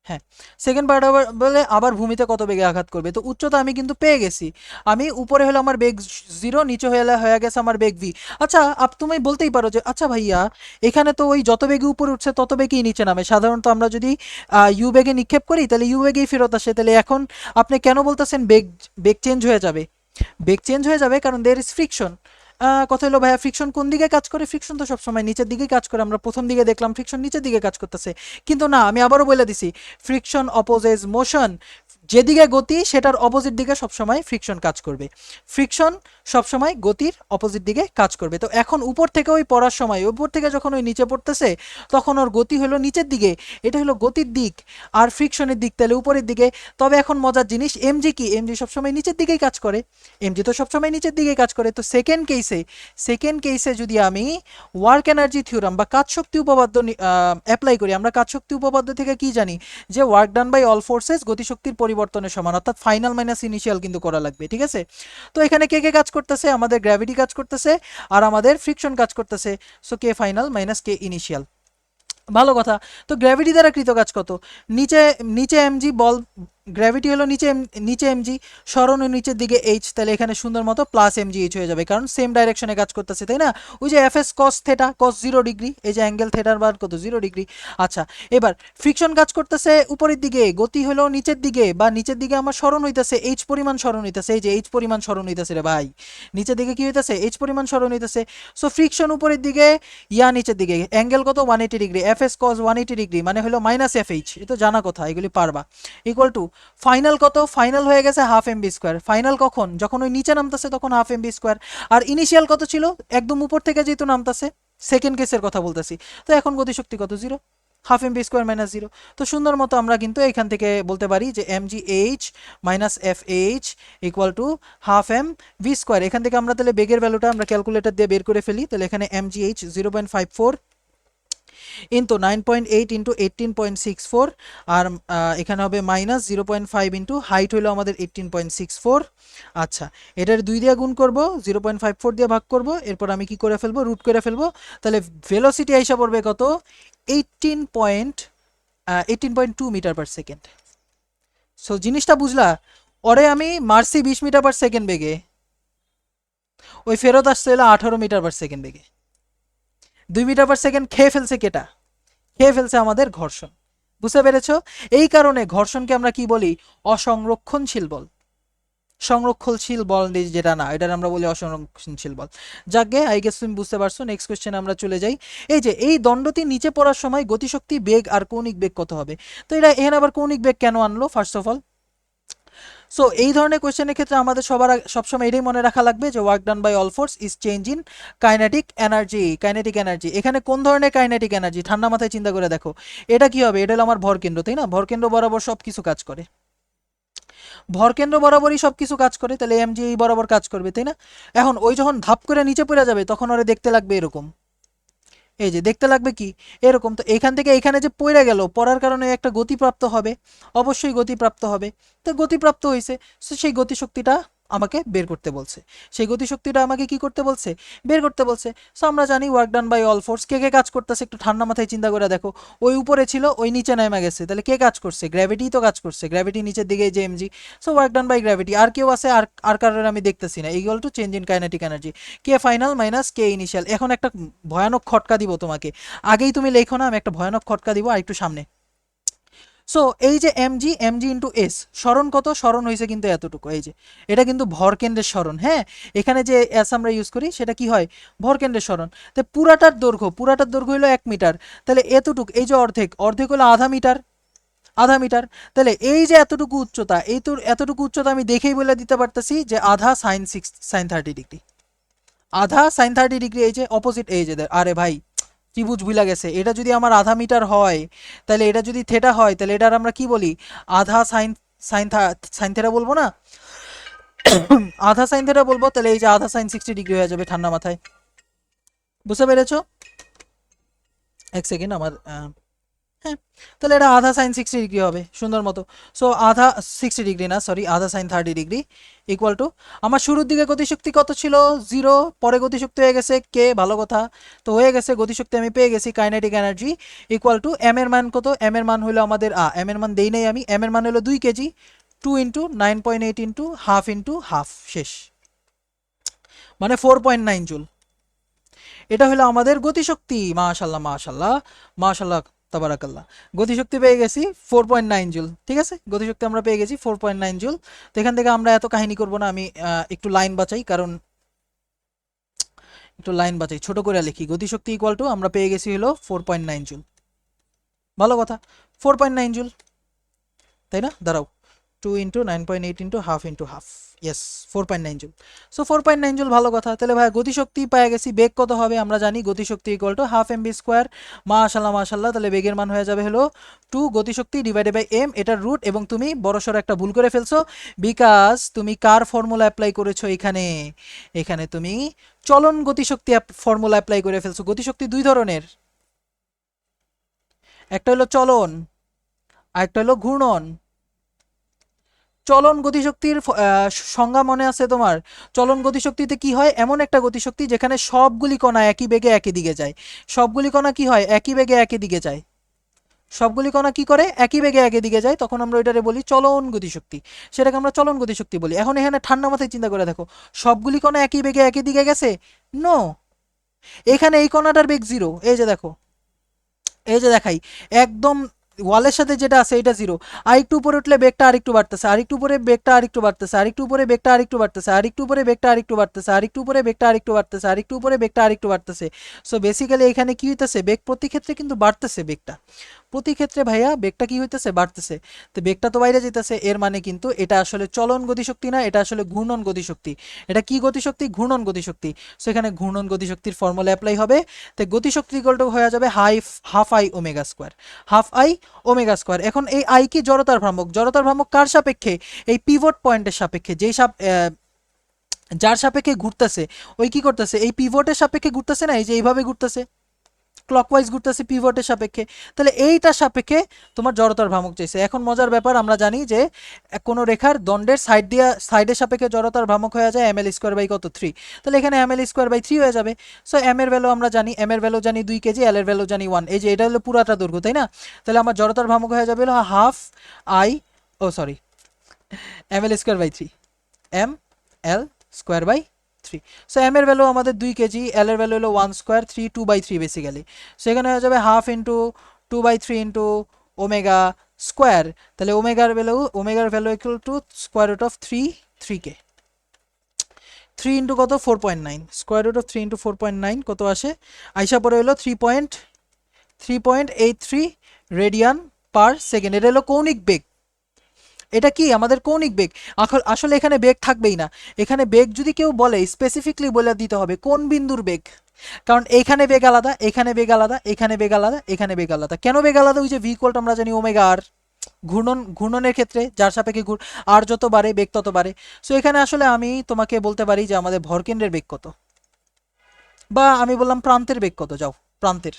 হ্যাঁ সেকেন্ড পার্ট আবার বলে আবার ভূমিতে কত বেগে আঘাত করবে। তো উচ্চতা আমি কিন্তু পেয়ে গেছি, আমি উপরে হলো আমার বেগ 0, নিচে হয়ে গেছে আমার বেগ v। আচ্ছা তুমি বলতেই পারো যে আচ্ছা ভাইয়া এখানে তো ওই যত বেগে উপরে উঠছে তত বেগেই নিচে নামে, সাধারণত আমরা যদি ইউ বেগে নিক্ষেপ করি তাহলে ইউ বেগেই ফেরত আসে, তাহলে এখন আপনি কেন বলতেছেন বেগ বেগ চেঞ্জ হয়ে যাবে। বেগ চেঞ্জ হয়ে যাবে কারণ দের ইজ ফ্রিকশন। কথা হলো ভাইয়া ফ্রিকশন কোন দিকে কাজ করে, ফ্রিকশন তো সবসময় নিচের দিকে কাজ করে, আমরা প্রথম দিকে দেখলাম ফ্রিকশন নিচের দিকে কাজ করতেছে। কিন্তু না, আমি আবারও বলে দিছি ফ্রিকশন অপোজেস মোশন, যেদিকে গতি সেটার অপোজিট দিকে সবসময় ফ্রিকশন কাজ করবে, ফ্রিকশন সবসময় গতির অপোজিট দিকে কাজ করবে। তো এখন উপর থেকে ওই পড়ার সময় উপর থেকে যখন ওই নিচে পড়তেছে তখন ওর গতি হলো নিচের দিকে, এটা হলো গতির দিক, আর ফ্রিকশনের দিক তাহলে উপরের দিকে। তবে এখন মজার জিনিস এমজি কি, এমজি সবসময় নিচের দিকেই কাজ করে, এমজি তো সবসময় নিচের দিকে কাজ করে। তো সেকেন্ড কেসে যদি আমি ওয়ার্ক এনার্জি থিওরাম বা কাজ শক্তি উপপাদ্য অ্যাপ্লাই করি, আমরা কাজ শক্তি উপপাদ্য থেকে কি জানি যে work done by all forces গতিশক্তির পরিবর্তনের সমান, অর্থাৎ ফাইনাল মাইনাস ইনিশিয়াল কিন্তু করা লাগবে, ঠিক আছে। তো এখানে কে কে কাজ করতেছে, আমাদের গ্র্যাভিটি কাজ করতেছে আর আমাদের ফ্রিকশন কাজ করতেছে। সো কে ফাইনাল মাইনাস কে ইনিশিয়াল, ভালো কথা। তো গ্র্যাভিটি দ্বারা কৃত কাজ কত, নিচে নিচে এমজি বল, গ্র্যাভিটি হলো নিচে এমজি, সরণ নিচের দিকে এইচ, তাহলে এখানে সুন্দর মতো প্লাস এমজি এইচ হয়ে যাবে কারণ সেম ডাইরেকশনে কাজ করতেছে, তাই না। ওই যে এফ এস কস থেটা, কস 0 ডিগ্রি, এই যে অ্যাঙ্গেল থেটার বার কত 0 ডিগ্রি। আচ্ছা এবার ফ্রিকশন কাজ করতেছে উপরের দিকে, গতি হলো নিচের দিকে, বা নিচের দিকে আমার সরণ হইতেছে এইচ পরিমাণ সরণ হইতেছে, এই যে এইচ পরিমাণ সরণ হইতেছে রে ভাই, নিচের দিকে কি হইতেছে এইচ পরিমাণ সরণ হইতেছে। সো ফ্রিকশন উপরের দিকে, ইয়া নিচের দিকে, অ্যাঙ্গেল কত 180 ডিগ্রি, এফ এস কস 180 ডিগ্রি মানে হলো মাইনাস এফ এইচ, এ তো জানা কথা, এগুলি পারবা। ইকুয়াল টু ফাইনাল কত, ফাইনাল হয়ে গেছে half M B square, final কখন যখন ওই নিচে নামতেছে তখন হাফ এম বি স্কোয়ার। আর ইনিশিয়াল কত ছিল, একদম উপর থেকে যেহেতু নামতেছে, সেকেন্ড কেসের কথা বলতেছি, তো এখন গতিশক্তি কত 0, half M B square minus 0। তো সুন্দর মতো আমরা কিন্তু এখান থেকে বলতে পারি যে m G h minus f h equal to half M V square. এখান থেকে আমরা তাহলে বেগের ভ্যালুটা আমরা ক্যালকুলেটর দিয়ে বের করে ফেলি, তাহলে এখানে এম জি এইচ 0.54 ইন্টু 9.8 ইন্টু 18.64, আর এখানে হবে মাইনাস 0.5 ইন্টু হাইট হলো আমাদের 18.64। আচ্ছা এটার 2 দিয়ে গুণ করব, 0.54 দিয়ে ভাগ করব, এরপর আমি কি করে ফেলবো, রুট করে ফেলবো, তাহলে ভেলোসিটি আইসা পড়বে কত 18.2 মিটার পার সেকেন্ড। সো জিনিসটা বুঝলা, ওরে আমি মারছি 20 মিটার পার সেকেন্ড বেগে, ওই ফেরত আসছে হলো 18 মিটার পার সেকেন্ড বেগে। 2 মিটার পার সেকেন্ড খেয়ে ফেলছে কেটা, খেয়ে ফেলছে আমাদের ঘর্ষণ। বুঝতে পেরেছো, এই কারণে ঘর্ষণকে আমরা কি বলি, অসংরক্ষণশীল বল। সংরক্ষণশীল বল যেটা না, এটার আমরা বলি অসংরক্ষণশীল বল। যাকে আই গেস তুমি বুঝতে পারছো। নেক্সট কোশ্চেন আমরা চলে যাই। এই যে এই দণ্ডটি নিচে পড়ার সময় গতিশক্তি, বেগ আর কৌণিক বেগ কত হবে। তো এটা এখানে আবার কৌণিক বেগ কেন আনলো, ফার্স্ট অফ অল সো এই ধরনের কোয়েশ্চেনের ক্ষেত্রে আমাদের সবসময় এটাই মনে রাখা লাগবে যে work done by all force is change in kinetic energy. Kinetic energy এখানে কোন ধরনের কাইনেটিক এনার্জি, ঠান্ডা মাথায় চিন্তা করে দেখো, এটা কি হবে, এটা হলো আমার ভরকেন্দ্র, তাই না, ভরকেন্দ্র বরাবর সব কিছু কাজ করে, ভরকেন্দ্র বরাবরই সব কিছু কাজ করে, তাহলে এমজি এই বরাবর কাজ করবে, তাই না। এখন ওই যখন ধাপ করে নিচে পড়ে যাবে তখন ওরা দেখতে লাগবে এরকম, এই যে দেখতে লাগবে কি এরকম। তো এখান থেকে এখানে যে পড়ে গেল, পড়ার কারণে একটা গতিপ্রাপ্ত হবে, অবশ্যই গতিপ্রাপ্ত হবে। তো গতিপ্রাপ্ত হয়েছে, সো সেই গতিশক্তিটা আমাকে বের করতে বলছে, সেই গতিশক্তিটা আমাকে কি করতে বলছে, বের করতে বলছে। সো আমরা জানি work done by all force, কে কে কাজ করতেছে একটু ঠান্ডা মাথায় চিন্তা করে দেখো, ওই উপরে ছিল ওই নিচে নেমে গেছে, তাহলে কে কাজ করছে, গ্র্যাভিটি তো কাজ করছে, গ্র্যাভিটি নিচের দিকে যে m g, so work done by gravity. আর কেউ আছে, আর কারণে আমি দেখতেছি না, equal to change in kinetic energy, K final minus K initial. এখন একটা ভয়ানক খটকা দিব তোমাকে, আগেই তুমি লেখো না, আমি একটা ভয়ানক খটকা দিব আর একটু সামনে। সো এই যে এমজি, এমজি ইন্টু এস, সরণ কত, সরণ হয়েছে কিন্তু এতটুকু, এই যে এটা কিন্তু ভরকেন্দ্রের সরণ, হ্যাঁ এখানে যে এস আমরা ইউজ করি সেটা কি হয়, ভরকেন্দ্রের সরণ। তো পুরাটার দৈর্ঘ্য হলো 1 মিটার, তাহলে এতটুক এই যে অর্ধেক, অর্ধেক হলো আধা মিটার, আধা মিটার। তাহলে এই যে এতটুকু উচ্চতা, এই তো এতটুকু উচ্চতা আমি দেখেই বলে দিতে পারতেছি যে আধা সাইন 30 ডিগ্রি, আধা সাইন 30 ডিগ্রি। এই যে অপোজিট, এই যে আরে ভাই ত্রিভুজ ভুলা গেছে, এটা যদি আমার আধা মিটার হয় তাহলে এটা যদি থেটা হয় তাহলে এটার আমরা কি বলি, আধা সাইন, সাইন সাইন থেটা বলবো না, আধা সাইন থেটা বলবো। তাহলে এই যে আধা সাইন 60 ডিগ্রি হয়ে যাবে ঠান্ডা মাথায়। বুঝতে পেরেছো? এক সেকেন্ড আমার হ্যাঁ, তাহলে এটা আধা সাইন 60 ডিগ্রি হবে সুন্দর মতো। সো আধা 60 ডিগ্রি না, সরি, আধা সাইন 30 ডিগ্রি ইকুয়াল টু, আমার শুরুর দিকে গতিশক্তি কত ছিল, 0, পরে গতিশক্তি হয়ে গেছে কে, ভালো কথা, তো হয়ে গেছে গতিশক্তি আমি পেয়ে গেছি kinetic energy equal to M এর মান কত, এম এর মান হলো আমাদের এম এর মান দেই নাই আমি, এম এর মান হলো 2 KG, 2 × 9.8 into half into half, শেষ, মানে 4.9 জুল। এটা হলো আমাদের গতিশক্তি। মাশাল্লাহ মাশাল্লাহ মাশাল্লাহ, তাবারাকাল্লাহ, গতিশক্তি পেয়ে গেছি 4.9 জুল। ঠিক আছে, গতিশক্তি আমরা পেয়ে গেছি 4.9 জুল। তো এখান থেকে আমরা এত কাহিনী করব না, আমি একটু লাইন বাঁচাই, কারণ একটু লাইন বাঁচাই, ছোট করে লিখি, গতিশক্তি ইকুয়াল টু আমরা পেয়ে গেছি হলো 4.9 জুল। ভালো কথা, 4.9 জুল, তাই না? দাঁড়াও, 2 × 9.8 into half into half, yes, 4.9 joule. So 4.9 joule, ভালো কথা। তাহলে ভাই গতিশক্তি পেয়ে গেছি, বেগ কত হবে আমরা জানি, গতিশক্তি equal to half M B square. মাশাল্লাহ মাশাল্লাহ, তাহলে বেগের মান হয়ে যাবে হলো 2 গতিশক্তি ডিভাইডেড বাই এম, এটার রুট। এবং তুমি বড়সড় একটা ভুল করে ফেলছো, বিকাজ তুমি কার ফর্মুলা অ্যাপ্লাই করেছো এখানে, এখানে তুমি চলন গতিশক্তি ফর্মুলা অ্যাপ্লাই করে ফেলছো। গতিশক্তি দুই ধরনের, একটা হলো চলন আর একটা হলো ঘূর্ণন। চলন গতিশক্তির সংজ্ঞা মনে আছে তোমার? চলন গতিশক্তিতে কি হয়, এমন একটা গতিশক্তি যেখানে সবগুলি কণা একই বেগে একই দিকে যায়। সবগুলি কণা কি হয়, একই বেগে একই দিকে যায়। সবগুলি কণা কি করে, একই বেগে একই দিকে যায়, তখন আমরা ওইটারে বলি চলন গতিশক্তি, সেটাকে আমরা চলন গতিশক্তি বলি। এখন এখানে ঠান্ডা মাথায় চিন্তা করে দেখো, সবগুলি কণা একই বেগে একই দিকে গেছে? নো, এখানে এই কণাটার বেগ 0, এই যে দেখো, এই যে দেখাই, একদম ওয়ালের সাথে যেটা আছে এটা 0। আরেকটু উপরে উঠলে বেগটা আরেকটু বাড়তেছে, আরেকটু উপরে বেগটা আরেকটু বাড়তেছে, আরেকটু উপরে বেগটা আরেকটু বাড়তেছে, আরেকটু উপরে বেগটা আরেকটু বাড়তেছে, আরেকটু উপরে বেগটা আরেকটু বাড়তেছে, আরেকটু উপরে বেগটা আরেকটু বাড়তেছে। সো বেসিক্যালি এখানে কি হইতেছে, বেগ প্রতি ক্ষেত্রে কিন্তু বাড়তেছে, বেগটা প্রতি ক্ষেত্রে ভাইয়া বেগটা কি হইতেছে, বাড়তেছে। তো বেগটা তো বাইরে যেতেছে, এর মানে কিন্তু এটা আসলে চলন গতিশক্তি না, এটা আসলে ঘূর্ণন গতিশক্তি। এটা কি গতিশক্তি, ঘূর্ণন গতিশক্তি। সো এখানে ঘূর্ণন গতিশক্তির ফর্মুলা অ্যাপ্লাই হবে। তো গতিশক্তি ইকুয়াল টু হয়ে যাবে half I omega square, half I omega square. এখন এই আই কি জড়তার ভ্রামক, জড়তার ভ্রামক কার সাপেক্ষে, এই পিভট পয়েন্টের সাপেক্ষে, যেই যার সাপেক্ষে ঘুরতেছে, ওই কি করতেছে, এই পিভটের সাপেক্ষে ঘুরতেছে না, এই যে এইভাবে ঘুরতেছে, ক্লকওয়াইজ ঘুরতেছে পিভটের সাপেক্ষে। তাহলে এইটার সাপেক্ষে তোমার জড়তার ভ্রামক চাইছে। এখন মজার ব্যাপার, আমরা জানি যে কোনো রেখার দণ্ডের সাইডের সাপেক্ষে জড়তার ভ্রামক হয়ে যায় ml স্কোয়ার বাই কত 3। তাহলে এখানে ml স্কোয়ার বাই 3 হয়ে যাবে। সো এম এর ভ্যালু আমরা জানি, এম এর ভ্যালু জানি 2 কেজি, এল এর ভ্যালু জানি 1। এই যে এটা হলো পুরাটা দৈর্ঘ্য, তাই না? তাহলে আমার জড়তার ভ্রামক হয়ে যাবে হলো হাফ আই, ও sorry, ml square by 3, m l square by 3। So m এর ভ্যালু আমাদের 2 কেজি, এল এর ভ্যালু হলো 1 স্কোয়ার, 3 2/3 বেসিক্যালি। সো এখানে হয়ে যাবে half into 2/3 into omega square. তাহলে ওমেগার value equal to square root of 3 কে, 3 ইন্টু কত 4.9, স্কোয়ার রুট অফ 3 ইন্টু 4.9 কত আসে, আইসা পরে হলো 3.83 রেডিয়ান পার সেকেন্ড। এটা হলো কৌণিক বেগ। এটা কি আমাদের কৌণিক বেগ। আসলে এখানে বেগ থাকবেই না, এখানে বেগ যদি কেউ বলে স্পেসিফিকলি বলে দিতে হবে কোন বিন্দুর বেগ, কারণ এখানে বেগ আলাদা, এখানে বেগ আলাদা, এখানে বেগ আলাদা, এখানে বেগ আলাদা। কেন বেগ আলাদা, ওই যে ভি ইকুয়াল টু আমরা জানি ওমেগা আর, ঘূর্ণনের ক্ষেত্রে যার সাপেক্ষে আর যত বাড়ে বেগ তত বাড়ে। সো এখানে আসলে আমি তোমাকে বলতে পারি যে আমাদের ভরকেন্দ্রের বেগ কত, বা আমি বললাম প্রান্তের বেগ কত, যাও প্রান্তের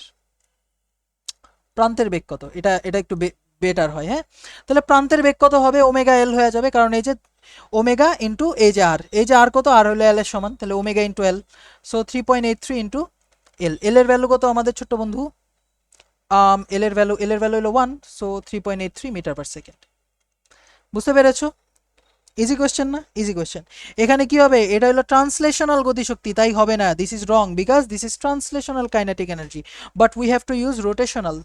প্রান্তের বেগ কত, এটা এটা একটু বেটার হয়। হ্যাঁ, তাহলে প্রান্তের বেগ কত হবে, ওমেগা এল হয়ে যাবে, কারণ এই যে ওমেগা ইন্টু এই যে আর, এই যে আর কত, আর হলো এল এর সমান, তাহলে omega into L. So 3.83 into L, এল এর ভ্যালু কত আমাদের ছোট্ট বন্ধু, এল এর ভ্যালু হলো 1, সো 3.83 মিটার পার সেকেন্ড। বুঝতে পেরেছো? ইজি কোয়েশ্চেন না, ইজি কোয়েশ্চেন। এখানে কি হবে, এটা হলো ট্রান্সলেশনাল গতিশক্তি, তাই হবে না, this is wrong, because this is translational kinetic energy, but we have to use rotational.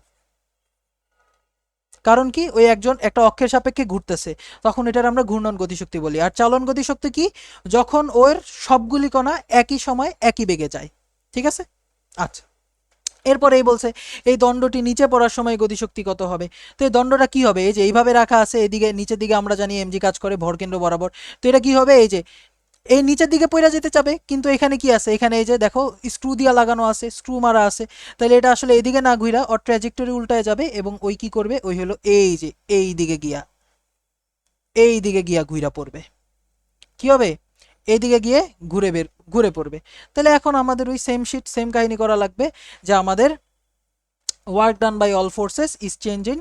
কারণ কি, ওই একজন একটা অক্ষের সাপেক্ষে ঘুরতেছে, তখন এটার আমরা ঘূর্ণন গতিশক্তি বলি। আর চালন গতিশক্তি কি, যখন ওর সবগুলি কণা একই সময় একই বেগে যায়। ঠিক আছে, আচ্ছা, এরপরে এই বলছে এই দণ্ডটি নিচে পড়ার সময় গতিশক্তি কত হবে। তো এই দণ্ডটা কি হবে, এই যে এইভাবে রাখা আছে, এদিকে নিচের দিকে আমরা জানি এমজি কাজ করে ভরকেন্দ্র বরাবর। তো এটা কি হবে, এই যে এই নিচের দিকে পড়ে যেতে চাবে, কিন্তু এখানে কি আছে, এখানে এই যে দেখো স্ক্রু দিয়া লাগানো আছে, স্ক্রু মারা আছে, তাহলে এটা আসলে এদিকে না ঘুরা ওর ট্র্যাজেক্টরি উল্টায় যাবে এবং ওই কি করবে, ওই হলো এই যে এই দিকে গিয়া ঘুরা পড়বে। কি হবে, এইদিকে গিয়ে ঘুরে পড়বে। তাহলে এখন আমাদের ওই সেম শিট সেম কাহিনী করা লাগবে, যে আমাদের work done by all forces is change in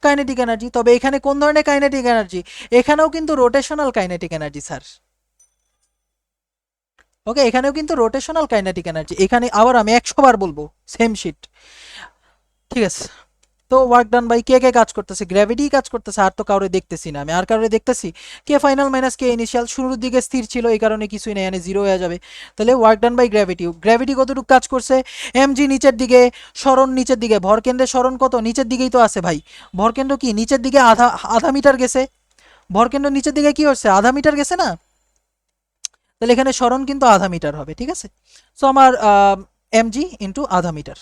kinetic energy. তবে এখানে কোন ধরনের কাইনেটিক এনার্জি, এখানেও কিন্তু rotational kinetic energy sir. Okay, এখানেও কিন্তু রোটেশনাল কাইনেটিক এনার্জি, এখানে আবার আমি 100 বার বলবো সেম শিট, ঠিক আছে। তো ওয়ার্ক ডান বাই কে কে কাজ করতেছে, গ্র্যাভিটি কাজ করতেছে, আর তো কাউরে দেখতেছি না আমি, আর কাউরে দেখতেছি, কে ফাইনাল মাইনাস কে ইনিশিয়াল, শুরুর দিকে স্থির ছিল এই কারণে কিছুই নেই, মানে জিরো হয়ে যাবে। তাহলে work done by gravity, gravity কতটুকু কাজ করছে, এমজি নিচের দিকে, সরণ নিচের দিকে, ভরকেন্দ্রের সরণ কত নিচের দিকেই তো আছে ভাই, ভরকেন্দ্র কি নিচের দিকে আধা আধা মিটার গেছে, ভরকেন্দ্র নিচের দিকে কি হচ্ছে আধা মিটার গেছে না, তাহলে এখানে সরণ কিন্তু আধা মিটার হবে, ঠিক আছে। সো আমার এমজি ইন্টু আধা মিটার,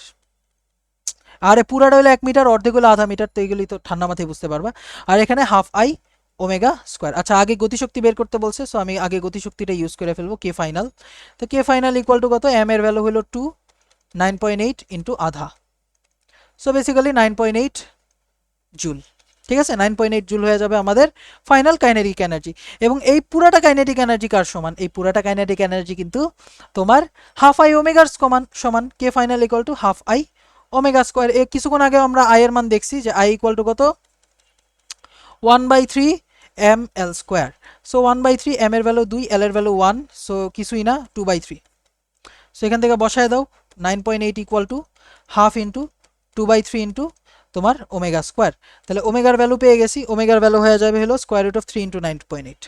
আরে পুরাটা হলো 1 মিটার, অর্ধেক হলো আধা মিটার, তো এগুলি তো ঠান্ডা মাথায় বুঝতে পারবা। আর এখানে হাফ আই ওমেগা স্কোয়ার। আচ্ছা আগে গতিশক্তি বের করতে বলছে, সো আমি আগে গতিশক্তিটা ইউজ করে ফেলবো, কে ফাইনাল। তো কে ফাইনাল ইকুয়াল টু কত, এম এর ভ্যালু হলো 2, 9.8 ইন্টু আধা, সো বেসিক্যালি 9.8 জুল, ঠিক আছে। 9.8 জুল হয়ে যাবে আমাদের ফাইনাল কাইনেটিক এনার্জি। এবং এই পুরাটা কাইনেটিক এনার্জি কার সমান, এই পুরাটা কাইনেটিক এনার্জি কিন্তু তোমার হাফ আই ওমেগার সমান সমান, K final equal to half I omega square. এ কিছুক্ষণ আগে আমরা আই এর মান দেখছি যে আই ইকুয়াল টু কত, 1/3 m l square. So 1/3, m এর ভ্যালু 2, এল এর ভ্যালু 1, সো কিছুই না 2/3। সো এখান থেকে বসায় দাও, 9.8 equal to half into 2/3 into তোমার ওমেগা স্কোয়ার। তাহলে ওমেগার ভ্যালু পেয়ে গেছি, ওমেগার ভ্যালু হয়ে যাবে হলো স্কোয়ার রুট অফ 3 ইন্টু 9.8।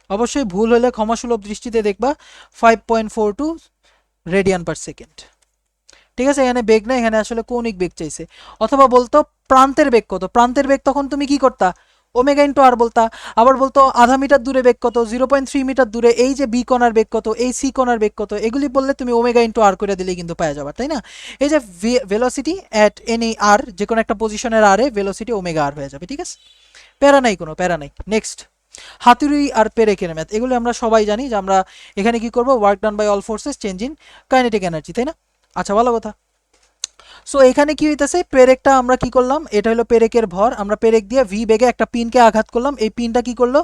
অবশ্যই ভুল হলে ক্ষমাসুলভ দৃষ্টিতে দেখবা, 5.42 রেডিয়ান পার সেকেন্ড, ঠিক আছে। এখানে বেগ না, এখানে আসলে কৌণিক বেগ চাইছে। অথবা বলতো প্রান্তের বেগ কত, প্রান্তের বেগ তখন তুমি কি করতা, ওমেগা ইন্টু আর বলতা। আবার বলতো আধা মিটার দূরে বেগ কত, 0.3 মিটার দূরে এই যে বি কণার বেগ কত, এই সি কণার বেগ কত, এগুলি বললে তুমি ওমেগা ইন্টু আর করে দিলেই কিন্তু পাওয়া যাবে, তাই না। এই যে ভেলোসিটি অ্যাট এনি আর, যে কোনো একটা পজিশনের আরে ভেলোসিটি ওমেগা আর হয়ে যাবে, ঠিক আছে। প্যারা নাই, কোনো প্যারা নাই। নেক্সট, হাতুড়ি আর পেরেকের ম্যাথ, এগুলো আমরা সবাই জানি যে আমরা এখানে কি করব, work done by all forces change in kinetic energy, তাই না। আচ্ছা ভালো কথা। সো এখানে কি হইতেছে, পেরেকটা আমরা কি করলাম, এটা হলো পেরেকের ভর, আমরা পেরেক দিয়ে ভি বেগে একটা পিনকে আঘাত করলাম, এই পিনটা কি করলো,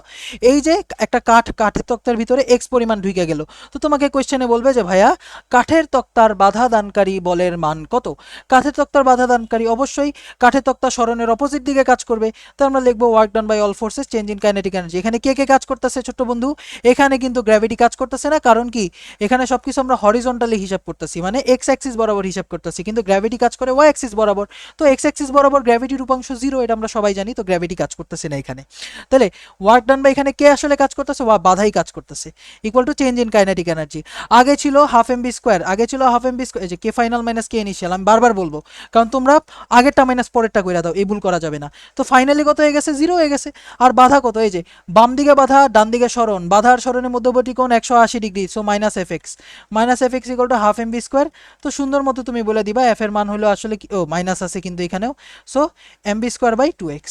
এই যে একটা কাঠের তক্তার ভিতরে এক্স পরিমাণ ঢুকে গেল। তো তোমাকে কোয়েশ্চেনে বলবে যে ভাইয়া কাঠের তক্তার বাধা দানকারী বলের মান কত। কাঠের তক্তার বাধা দানকারী অবশ্যই কাঠের তক্তা সরণের অপোজিট দিকে কাজ করবে, তো আমরা লিখবো work done by all forces change in kinetic energy. এখানে কে কে কাজ করতেছে ছোট্ট বন্ধু, এখানে কিন্তু গ্র্যাভিটি কাজ করতেছে না, কারণ কি এখানে সবকিছু আমরা হরিজন্টালি হিসাব করতেছি, মানে এক্স অ্যাক্সিস বরাবর হিসাব করতেছি, কিন্তু গ্র্যাভিটি কাজ করে ওয়াই অ্যাক্সিস বরাবর। তো এক্স অ্যাক্সিস বরাবর গ্র্যাভিটির উপাংশ 0, এটা আমরা সবাই জানি, তো গ্র্যাভিটি কাজ করতেছে না এখানে। তাহলে ওয়ার্ক ডান বা এখানে কে আসলে কাজ করতেছে, বাধাই কাজ করতেছে, equal to change in kinetic energy. আগে ছিল হাফ এম বি স্কোয়ার, আগে ছিল হাফ এম বি স্কোয়ার, যে কে ফাইনাল মাইনাস কে ইনিশিয়াল, আমি বারবার বলবো কারণ তোমরা আগেরটা মাইনাস পরেরটা কইরা দাও, এই ভুল করা যাবে না। তো ফাইনালি কত হয়ে গেছে, 0 হয়ে গেছে। আর বাধা কত, এই যে বাম দিকে বাধা ডান দিকে সরণ, বাধার সরণের মধ্যবর্তী কোণ 180 degree, so minus F x, minus F x equal to half M B square. তো সুন্দর মতো তুমি বলে দিবা এফ এর মান হলো আসলে কি, ও মাইনাস আছে কিন্তু এখানেও, so m B square by 2x।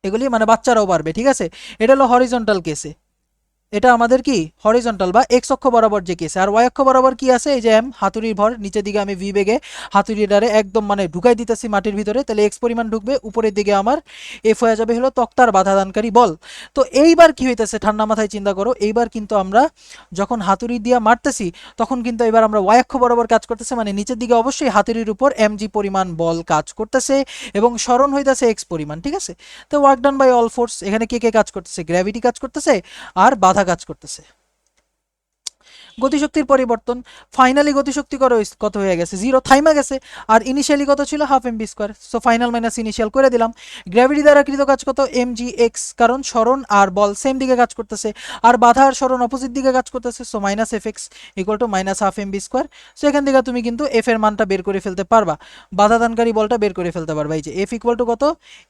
এগুলি মানে বাচ্চারাও পারবে, ঠিক আছে। এটা হলো হরিজন্টাল কেসে, এটা আমাদের কি হরিজন্টাল বা এক্স অক্ষ বরাবর যে কেসে। আর ওয়াই অক্ষ বরাবর কি আছে, এই যে এম হাতুড়ির ভর, নিচের দিকে আমি ভি বেগে হাতুড়িটারে একদম মানে ঢুকাই দিতেছি মাটির ভিতরে, তাহলে এক্স পরিমাণ ঢুকবে, উপরের দিকে আমার এফ হয়ে যাবে হলো তক্তার বাধাদানকারী বল। তো এইবার কি হইতেছে ঠান্ডা মাথায় চিন্তা করো, এইবার কিন্তু আমরা যখন হাতুড়ি দিয়ে মারতেছি তখন কিন্তু এবার আমরা ওয়াই অক্ষ বরাবর কাজ করতেছে, মানে নিচের দিকে অবশ্যই হাতুড়ির উপর এম জি পরিমাণ বল কাজ করতেছে এবং সরণ হইতেছে এক্স পরিমাণ, ঠিক আছে। তো work done by all force, এখানে কে কে কাজ করতেছে, গ্র্যাভিটি কাজ করতেছে আর বাধা কাজ করতেছে। গতিশক্তির পরিবর্তন, ফাইনালি গতিশক্তি কত হয়ে গেছে, 0, থাইমা গেছে। আর ইনিশিয়ালি কত ছিল, half M B square, so final minus initial করে দিলাম। গ্র্যাভিটি দ্বারা কৃত কাজ কত, এম জি এক্স, কারণ সরণ আর বল সেম দিকে কাজ করতেছে, আর বাধা আর সরণ অপোজিট দিকে কাজ করতেছে, so minus F x equal to minus half M B square. So এখান থেকে তুমি কিন্তু এফ এর মানটা বের করে ফেলতে পারবা, বাধা দানকারী বলটা বের করে ফেলতে পারবা, এই যে এফ ইকুয়াল টু কত,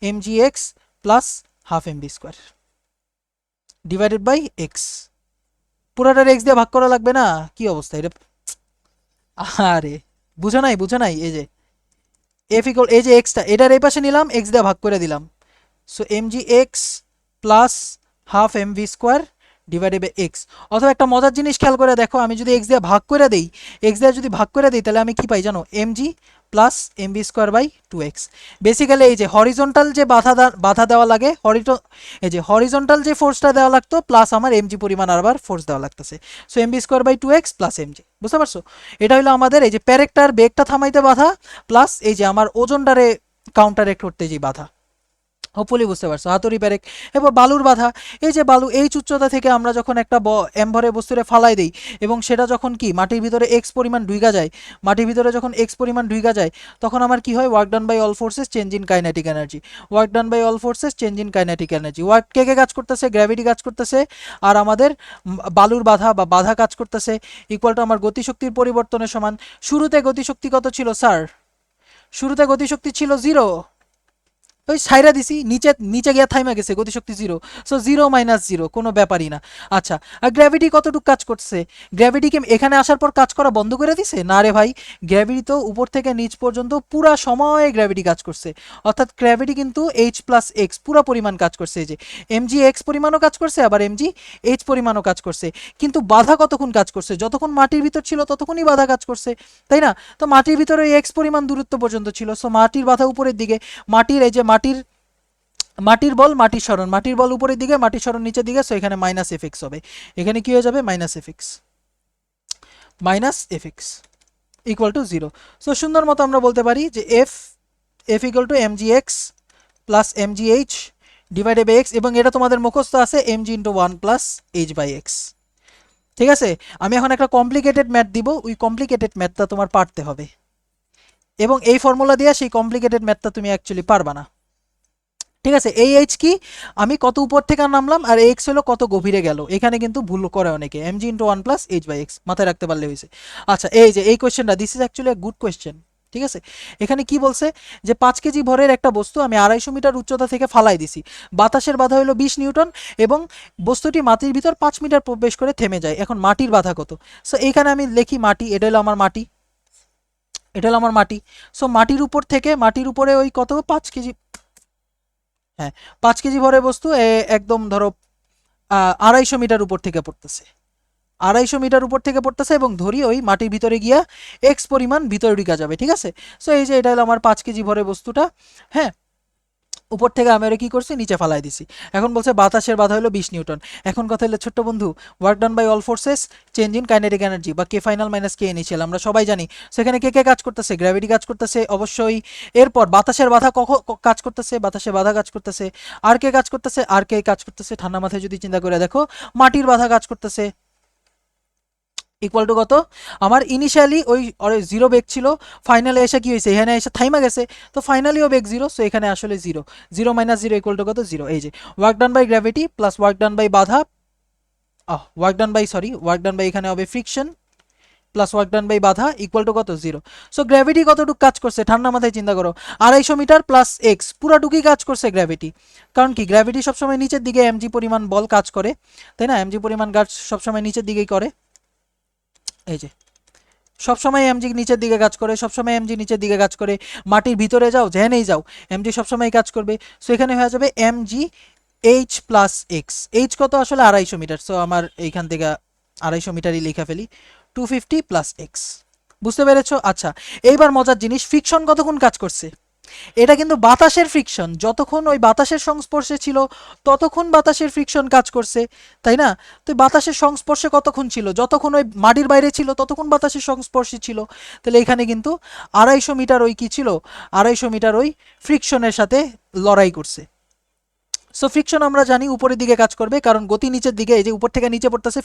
m G x plus half M B square divided by x. পুরাটার এক্স দিয়ে ভাগ করা লাগবে না, কি অবস্থা এটা, আরে বুঝো নাই বুঝো নাই, এই যে এফ ইকুয়াল, এই যে এক্সটা এটার এই পাশে নিলাম, এক্স দিয়ে ভাগ করে দিলাম। So M G x plus half M V square divided by X. অথবা একটা মজার জিনিস খেয়াল করে দেখো, আমি যদি এক্স দিয়ে ভাগ করে দিই, এক্স দিয়ে যদি ভাগ করে দিই তাহলে আমি কি পাই জানো, M G plus M V square by two X. Basically এই যে হরিজন্টাল যে বাধা দেওয়া লাগে, এই যে হরিজন্টাল যে ফোর্সটা দেওয়া লাগতো প্লাস আমার এম জি পরিমাণ আবার ফোর্স দেওয়া লাগতেছে। So M V square by two X plus M G, বুঝতে পারছো? এটা হলো আমাদের এই যে প্যারেক্টার বেগটা থামাইতে বাধা, প্লাস এই যে আমার ওজনটারে কাউন্টারেক্ট করতে যে বাধা। হোপফুলি বুঝতে পারছো, হাতুড়ি ব্যারেক। এবার বালুর বাধা, এই যে বালু এইচ উচ্চতা থেকে আমরা যখন একটা এমভরে বস্তুরে ফালাই দিই এবং সেটা যখন কি মাটির ভিতরে এক্স পরিমাণ ঢুইকা যায়, মাটির ভিতরে যখন এক্স পরিমাণ ঢুইকা যায়, তখন আমার কি হয়, work done by all forces change in kinetic energy. Work done by all forces change in kinetic energy. Work কে কে কাজ করতেছে, গ্র্যাভিটি কাজ করতেছে, আর আমাদের বালুর বাধা বা বাধা কাজ করতেছে, ইকুয়াল টু আমার গতিশক্তির পরিবর্তনের সমান। শুরুতে গতিশক্তি কত ছিল স্যার? শুরুতে গতিশক্তি ছিল 0, ওই সাইরা দিছি, নিচে নিচে গিয়া থাইমা গেছে, গতিশক্তি 0। সো 0 মাইনাস 0 কোনো ব্যাপারই না। আচ্ছা, আর গ্র্যাভিটি কতটুকু কাজ করছে? গ্র্যাভিটিকে এখানে আসার পর কাজ করা বন্ধ করে দিছে? না রে ভাই, গ্র্যাভিটি তো উপর থেকে নিচ পর্যন্ত পুরা সময় গ্র্যাভিটি কাজ করছে। অর্থাৎ গ্র্যাভিটি কিন্তু এইচ প্লাস এক্স পুরো পরিমাণ কাজ করছে। এই যে এমজি এক্স পরিমাণও কাজ করছে, আবার এমজি এইচ পরিমাণও কাজ করছে। কিন্তু বাধা কতক্ষণ কাজ করছে? যতক্ষণ মাটির ভিতর ছিল ততক্ষণই বাধা কাজ করছে, তাই না? তো মাটির ভিতরে এক্স পরিমাণ দূরত্ব পর্যন্ত ছিল, সো মাটির বাধা উপরের দিকে, মাটির এই যে মাটির বল মাটির সরণ, মাটির বল উপরের দিকে, মাটির সরণ নিচের দিকে, সো এখানে মাইনাস এফ এক্স হবে। এখানে কি হয়ে যাবে, minus F x equal to 0। So সুন্দর মতো আমরা বলতে পারি যে F equal to M G x plus M G H divided by X, এবং এটা তোমাদের মুখস্থ আছে M G into 1 plus H by X. ঠিক আছে, আমি এখন একটা কমপ্লিকেটেড ম্যাথ দিব, ওই কমপ্লিকেটেড ম্যাথটা তোমার পারতে হবে, এবং এই ফর্মুলা দিয়ে সেই কমপ্লিকেটেড ম্যাথটা তুমি অ্যাকচুয়ালি পারবা না। ঠিক আছে, এই এইচ কি, আমি কত উপর থেকে নামলাম, আর এক্স হলো কত গভীরে গেল। এখানে কিন্তু ভুল করে অনেকে, M G into 1 plus H by X মাথায় রাখতে পারলে হয়েছে। আচ্ছা, এই যে এই কোয়েশ্চেনটা, this is actually good question. ঠিক আছে, এখানে কি বলছে যে 5 কেজি ভরের একটা বস্তু আমি 250 মিটার উচ্চতা থেকে ফালাই দিছি, বাতাসের বাধা হলো 20 নিউটন, এবং বস্তুটি মাটির ভিতর 5 মিটার প্রবেশ করে থেমে যায়। এখন মাটির বাধা কত? সো এইখানে আমি লিখি মাটি, এটা হলো আমার মাটি, এটা হলো আমার মাটি। সো মাটির উপর থেকে, মাটির উপরে ওই কত 5 কেজি, হ্যাঁ 5 কেজি ভরের বস্তু একদম ধরো 250 মিটার উপর থেকে পড়তেছে, 250 মিটার উপর থেকে পড়তেছে, এবং ধরি ওই মাটির ভিতরে গিয়া এক্স পরিমাণ ভিতরে ঢুকা যাবে। ঠিক আছে, সো এই যে এটা হলো আমার 5 কেজি ভরের বস্তুটা, হ্যাঁ উপর থেকে আমি কি করছি, নিচে ফালাই দিছি। এখন বলছে বাতাসের বাধা হলো 20 নিউটন। এখন কথা হলো ছোট্ট বন্ধু, work done by all forces change in kinetic energy, বা কে ফাইনাল মাইনাস কে ইনিশিয়াল, আমরা সবাই জানি। সেখানে কে কে কাজ করতেছে, গ্র্যাভিটি কাজ করতেছে অবশ্যই। এরপর বাতাসের বাধা কাজ করতেছে, বাতাসের বাধা কাজ করতেছে। আর কে কাজ করতেছে, আর কে কাজ করতেছে, ঠান্ডা মাথায় যদি চিন্তা করে দেখো, মাটির বাধা কাজ করতেছে। ইকুয়াল টু কত, আমার ইনিশিয়ালি ওই 0 বেগ ছিল, ফাইনালে এসে কি হয়েছে, এখানে এসে থাইমা গেছে, তো ফাইনালিও বেগ 0, সো এখানে আসলে 0, 0 মাইনাস 0 ইকুয়াল টু কত, 0। এই যে work done by gravity plus work done by বাধা, ওয়ার্ক ডান বাই এখানে হবে friction plus work done by বাধা ইকুয়াল টু কত, 0। সো গ্র্যাভিটি কতটুকু কাজ করছে, ঠান্ডা মাথায় চিন্তা করো, 250 মিটার প্লাস এক্স পুরাটুকুই কাজ করছে গ্র্যাভিটি। কারণ কি, গ্র্যাভিটি সবসময় নিচের দিকে এমজি পরিমাণ বল কাজ করে, তাই না? এমজি পরিমাণ কাজ সবসময় নিচের দিকেই করে। এই যে সবসময় এমজি নিচের দিকে কাজ করে, সবসময় এমজি নিচের দিকে কাজ করে, মাটির ভিতরে যাও যেখানেই যাও এমজি সবসময় কাজ করবে। সো এখানে হয়ে যাবে MG H plus x, H কত আসলে 250 মিটার, সো আমার এইখান থেকে 250 মিটারই লিখে ফেলি, 250 প্লাস এক্স। বুঝতে পেরেছো? আচ্ছা, এইবার মজার জিনিস, ফ্রিকশন কতক্ষণ কাজ করছে? এটা কিন্তু বাতাসের ফ্রিকশন, যতক্ষণ ওই বাতাসের সংস্পর্শে ছিল ততক্ষণ বাতাসের ফ্রিকশন কাজ করছে, তাই না? তো বাতাসের সংস্পর্শে কতক্ষণ ছিল, যতক্ষণ ওই মাটির বাইরে ছিল ততক্ষণ বাতাসের সংস্পর্শে ছিল। তাহলে এখানে কিন্তু 250 মিটার ওই কি ছিল, 250 মিটার ওই ফ্রিকশনের সাথে লড়াই করছে। সো ফ্রিকশন আমরা জানি উপরের দিকে কাজ করবে, কারণ গতি নিচের দিকে, এই যে উপর থেকে নিচে পড়তেছে,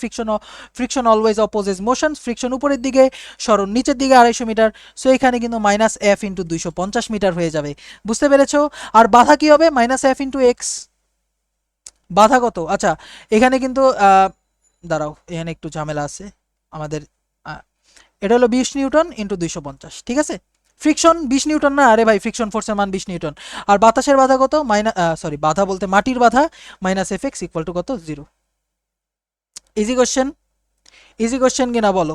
friction always opposes motion, friction উপরের দিকে, সরণ নিচের দিকে 250 মিটার। সো এখানে কিন্তু মাইনাস এফ ইন্টু 250 মিটার হয়ে যাবে। বুঝতে পেরেছো? আর বাধা কি হবে, মাইনাস এফ ইন্টু এক্স। বাধা কত? আচ্ছা, এখানে কিন্তু দাঁড়াও, এখানে একটু ঝামেলা আছে আমাদের। এটা হলো 20 নিউটন ইন্টু 250, ঠিক আছে? ফ্রিকশন 20 নিউটন না, আরে ভাই ফ্রিকশন ফোর্সের মান 20 নিউটন। আর বাতাসের বাধা কত, বাধা বলতে মাটির বাধা, minus F x equal to কত, 0। ইজি কোশ্চেন, ইজি কোশ্চেন কিনা বলো?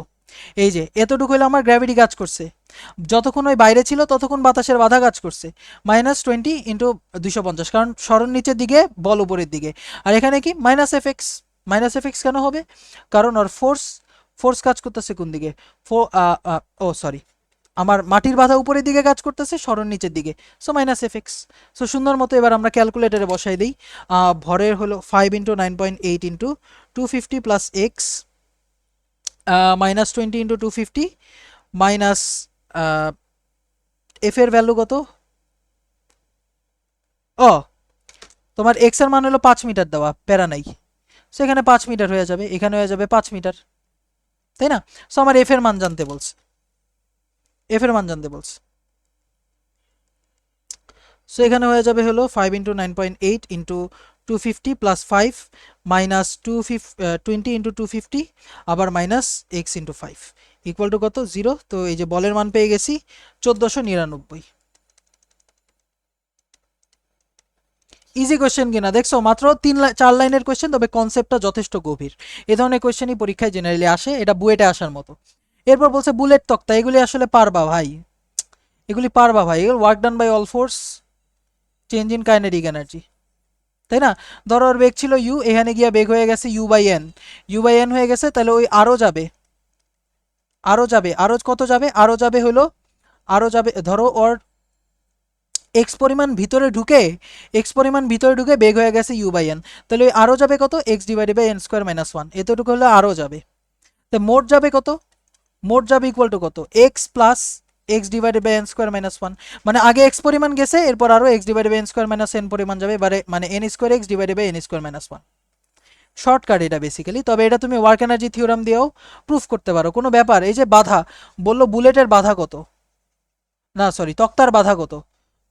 এই যে এতটুকু হলে আমার গ্র্যাভিটি কাজ করছে, যতক্ষণ ওই বাইরে ছিল ততক্ষণ বাতাসের বাধা কাজ করছে, -20 ইন্টু 250, কারণ সরণ নিচের দিকে বল উপরের দিকে। আর এখানে কি -fx, -fx কেন হবে? কারণ ওর ফোর্স ফোর্স কাজ করতেছে কোন দিকে, ও সরি, আমার মাটির বাধা উপরের দিকে কাজ করতেছে, সরণ নিচের দিকে, সো -fx। সো সুন্দর মতো এবার আমরা ক্যালকুলেটরে বসাই দিই। ভরের হলো 5 into 9.8 into 250 plus x, -20 into 250 minus F এর ভ্যালু কত? ও তোমার এক্স এর মান হলো 5 মিটার দেওয়া, প্যারা নাই, সো এখানে 5 মিটার হয়ে যাবে, এখানে হয়ে যাবে 5 মিটার, তাই না? সো আমার এফ এর মান জানতে বলছে, এফ এর মান জানতে বলছে। সো এখানে হয়ে যাবে হলো 5 into 9.8 into 250 plus 5 minus 20 into 250 আবার minus x into 5 equal to কত? 0। তো এই যে বলের মান পেয়ে গেছি 1499। ইজি কোয়েশ্চেন কিনা দেখছো, মাত্র 4 লাইনের কোয়েশ্চেন, তবে কনসেপ্টটা যথেষ্ট গভীর। এ ধরনের কোয়েশ্চেনই পরীক্ষায় জেনারেলি আসে, এটা বুয়েটে আসার মতো। এরপর বলছে বুলেট তক্তা, এগুলি আসলে পারবা ভাই, এগুলি পারবা ভাই, এগুলো work done by all force, change in kinetic energy, তাই না? ধরো ওর বেগ ছিল ইউ, এখানে গিয়ে বেগ হয়ে গেছে U by N, U by N হয়ে গেছে, তাহলে ওই আরও যাবে, আরও যাবে, আরও কত যাবে? আরও যাবে হলো, আরও যাবে ধরো ওর এক্স পরিমাণ ভিতরে ঢুকে, এক্স পরিমাণ ভিতরে ঢুকে বেগ হয়ে গেছে ইউ বাই এন, তাহলে ওই আরও যাবে কত? X divided by N square minus 1, এতটুকু হলে আরও যাবে। তো মোট যাবে কত? মোট যাবে ইকুয়াল টু কত? X plus X divided by N square minus 1, মানে আগে এক্স পরিমাণ গেছে, এরপর আরও X divided by N square minus N পরিমাণ যাবে, এবারে মানে N square X divided by N square minus 1। Shortcut এটা বেসিক্যালি, তবে এটা তুমি ওয়ার্ক এনার্জি থিওরাম দিয়েও প্রুফ করতে পারো, কোনো ব্যাপার। এই যে বাধা বললো, বুলেটের বাধা কত, না সরি তক্তার বাধা কত,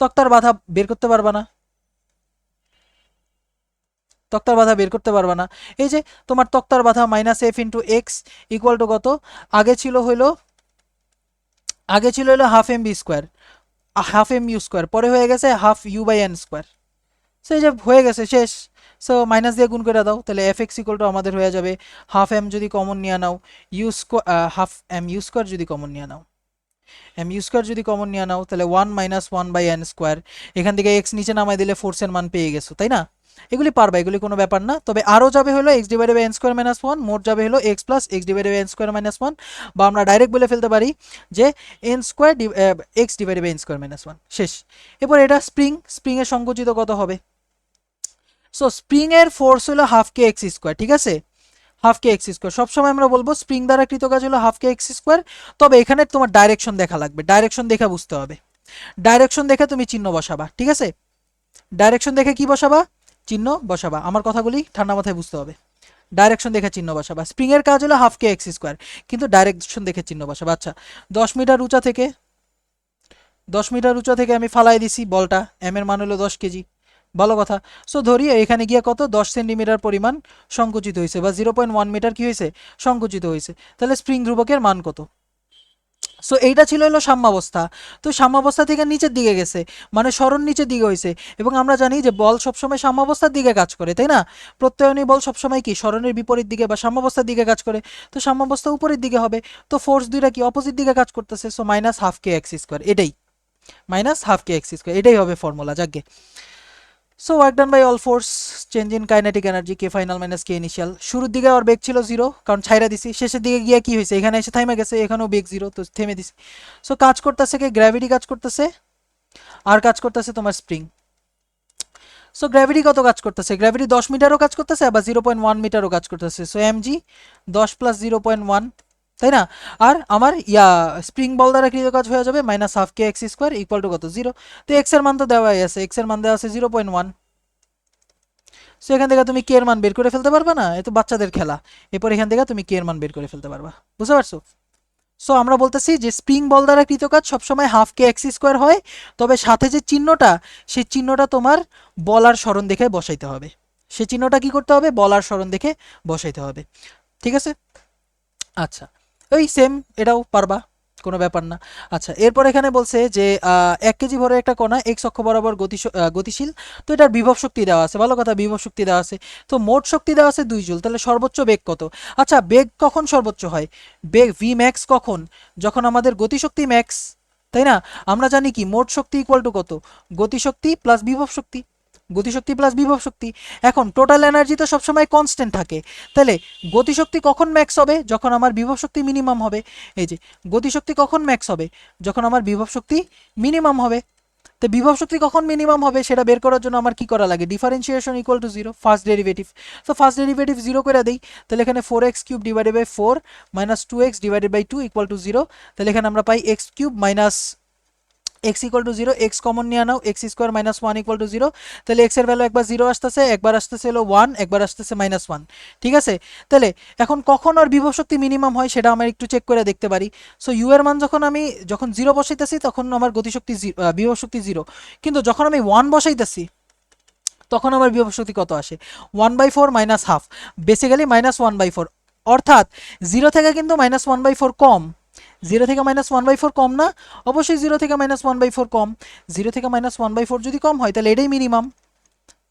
তক্তার বাধা বের করতে পারবা না, তক্তার বাধা বের করতে পারবা না। এই যে তোমার তক্তার বাধা -f into X equal to কত? আগে ছিল হইলো, আগে ছিল হলো half M B square, half M U square, পরে হয়ে গেছে half U by N square. So এই যে হয়ে গেছে শেষ, সো মাইনাস দিয়ে গুণ করে দাও, তাহলে এফ এক্স ইকুয়াল টু আমাদের হয়ে যাবে হাফ এম যদি কমন নিয়ে নাও, u square, half M U square যদি কমন নিয়ে নাও, এম ইউ স্কোয়ার যদি কমন নিয়ে নাও, তাহলে 1 মাইনাস 1 বাই এন স্কোয়ার, এখান থেকে এক্স নিচে নামাই দিলে ফোর্সের মান পেয়ে গেছো, তাই না? এগুলি পারবা, এগুলি কোনো ব্যাপার না। তবে আরও যাবে হলো X divided by N square minus 1, মোট যাবে হলো X plus X divided by N square minus 1, বা আমরা ডাইরেক্ট বলে ফেলতে পারি যে N square X divided by N square minus 1, শেষ। এরপর এটা স্প্রিং, স্প্রিংয়ের সংকুচিত কত হবে? সো স্প্রিংয়ের ফোর্স হলো হাফ কে এক্স স্কোয়ার, ঠিক আছে? হাফ কে এক্স স্কোয়ার, সবসময় আমরা বলবো স্প্রিং দ্বারা কৃত কাজ হলো হাফ কে এক্স স্কোয়ার। তবে এখানে তোমার ডাইরেকশন দেখা লাগবে, ডাইরেকশন দেখে বুঝতে হবে, ডাইরেকশন দেখে তুমি চিহ্ন বসাবা, ঠিক আছে? ডাইরেকশন দেখে কি বসাবা? চিহ্ন বসাবা, আমার কথাগুলি ঠান্ডা মাথায় বুঝতে হবে। ডাইরেকশন দেখে চিহ্ন বসাবা, স্প্রিং এর কাজ হলো হাফ কে এক্স স্কোয়ার, কিন্তু ডাইরেকশন দেখে চিহ্ন বসাবা। আচ্ছা, 10 মিটার উঁচা থেকে, 10 মিটার উঁচা থেকে আমি ফালাই দিছি বলটা, এম এর মান হলো 10 কেজি, ভালো কথা। সো ধরি এখানে গিয়ে কত? 10 সেন্টিমিটার পরিমাণ সংকুচিত হয়েছে, বা 0.1 মিটার কি হয়েছে? সংকুচিত হয়েছে। তাহলে স্প্রিং ধ্রুবকের মান কত? সো এইটা ছিল হলো সাম্যাবস্থা, তো সাম্যাবস্থা থেকে নিচের দিকে গেছে, মানে সরণ নিচের দিকে হয়েছে। এবং আমরা জানি যে বল সবসময় সাম্যাবস্থার দিকে কাজ করে, তাই না? প্রত্যয়নী বল সবসময় কি সরণের বিপরীত দিকে বা সাম্যাবস্থার দিকে কাজ করে, তো সাম্যাবস্থা উপরের দিকে হবে, তো ফোর্স দুইটা কি অপোজিট দিকে কাজ করতেছে, so minus half K X square, এটাই minus half K X square, এটাই হবে ফর্মুলা, যাকে। So work done by all force, change in kinetic energy, K final minus K initial. শুরুর দিকে ওর বেগ ছিল 0, কারণ ছাইরা দিছি, শেষের দিকে গিয়ে কি হয়েছে? এখানে এসে থাইমা গেছে, এখানেও বেগ 0, তো থেমে দিছি। সো কাজ করতেছে কে? গ্র্যাভিটি কাজ করতেছে, আর কাজ করতেছে তোমার স্প্রিং। সো গ্র্যাভিটি কত কাজ করতেছে? গ্র্যাভিটি 10 মিটারও কাজ করতেছে, আবার 0.1 মিটারও কাজ করতেছে, সো এম জি 10 প্লাস 0.1, তাই না? আর আমার স্প্রিং বল দ্বারা কৃত কাজ হয়ে যাবে minus half K X square equal to কত? 0। তো এক্স এর মান তো দেওয়াই আছে, এক্স এর মান দেওয়া আছে 0.1। সো এখান থেকে তুমি কে এর মান বের করে ফেলতে পারবা না? এ তো বাচ্চাদের খেলা। এরপর এখান থেকে তুমি কে এর মান বের করে ফেলতে পারবা, বুঝতে পারছো? সো আমরা বলতেছি যে স্প্রিং বল দ্বারা কৃত কাজ সবসময় হাফ কে এক্স স্কোয়ার হয়, তবে সাথে যে চিহ্নটা, সেই চিহ্নটা তোমার বল আর সরণ দেখে বসাইতে হবে। সেই চিহ্নটা কি করতে হবে? বল আর সরণ দেখে বসাইতে হবে, ঠিক আছে? আচ্ছা, ওই সেম এটাও পারবা। কোনো ব্যাপার না। আচ্ছা, এরপর এখানে বলছে যে 1 কেজি ভরের একটা কণা এক্স অক্ষ বরাবর গতিশীল। তো এটার বিভব শক্তি দেওয়া আছে, ভালো কথা, বিভব শক্তি দেওয়া আছে। তো মোট শক্তি দেওয়া আছে 2 জুল, তাহলে সর্বোচ্চ বেগ কত? আচ্ছা, বেগ কখন সর্বোচ্চ হয়? বেগ ভি ম্যাক্স কখন? যখন আমাদের গতিশক্তি ম্যাক্স, তাই না? আমরা জানি কি মোট শক্তি ইকুয়াল টু কত? গতিশক্তি প্লাস বিভব শক্তি, গতিশক্তি প্লাস বিভব শক্তি। এখন টোটাল এনার্জি তো সবসময় কনস্ট্যান্ট থাকে, তাহলে গতিশক্তি কখন ম্যাক্স হবে? যখন আমার বিভব শক্তি মিনিমাম হবে। এই যে গতিশক্তি কখন ম্যাক্স হবে? যখন আমার বিভব শক্তি মিনিমাম হবে। তো বিভব শক্তি কখন মিনিমাম হবে সেটা বের করার জন্য আমার কি করা লাগে? Differentiation equal to zero, first derivative. তো ফার্স্ট ডেরিভেটিভ জিরো করে দিই, তাহলে এখানে 4x³ divided by 4 minus 2x divided by 2 equal to zero. তাহলে এখানে আমরা পাই x³ minus x equal to zero, x common নিয়ে নাও, x square minus one equal to zero. তাহলে এক্সের ভ্যালু একবার জিরো আসতেছে, একবার আসতেছে হলো ওয়ান, একবার আসতেছে -1। ঠিক আছে, তাহলে এখন কখন আর বিভব শক্তি মিনিমাম হয় সেটা আমরা একটু চেক করে দেখতে পারি। সো ইউ এর মান যখন জিরো বসাইতেছি তখন আমার গতিশক্তি বিভব শক্তি জিরো, কিন্তু যখন আমি ওয়ান বসাইতেছি তখন আমার বিভব শক্তি কত আসে? 1/4 মাইনাস হাফ, বেসিক্যালি -1/4। অর্থাৎ জিরো থেকে কিন্তু -1/4 কম। জিরো থেকে -1/4 কম না? অবশ্যই জিরো থেকে -1/4 কম। জিরো থেকে -1/4 যদি কম হয় তাহলে এটাই মিনিমাম।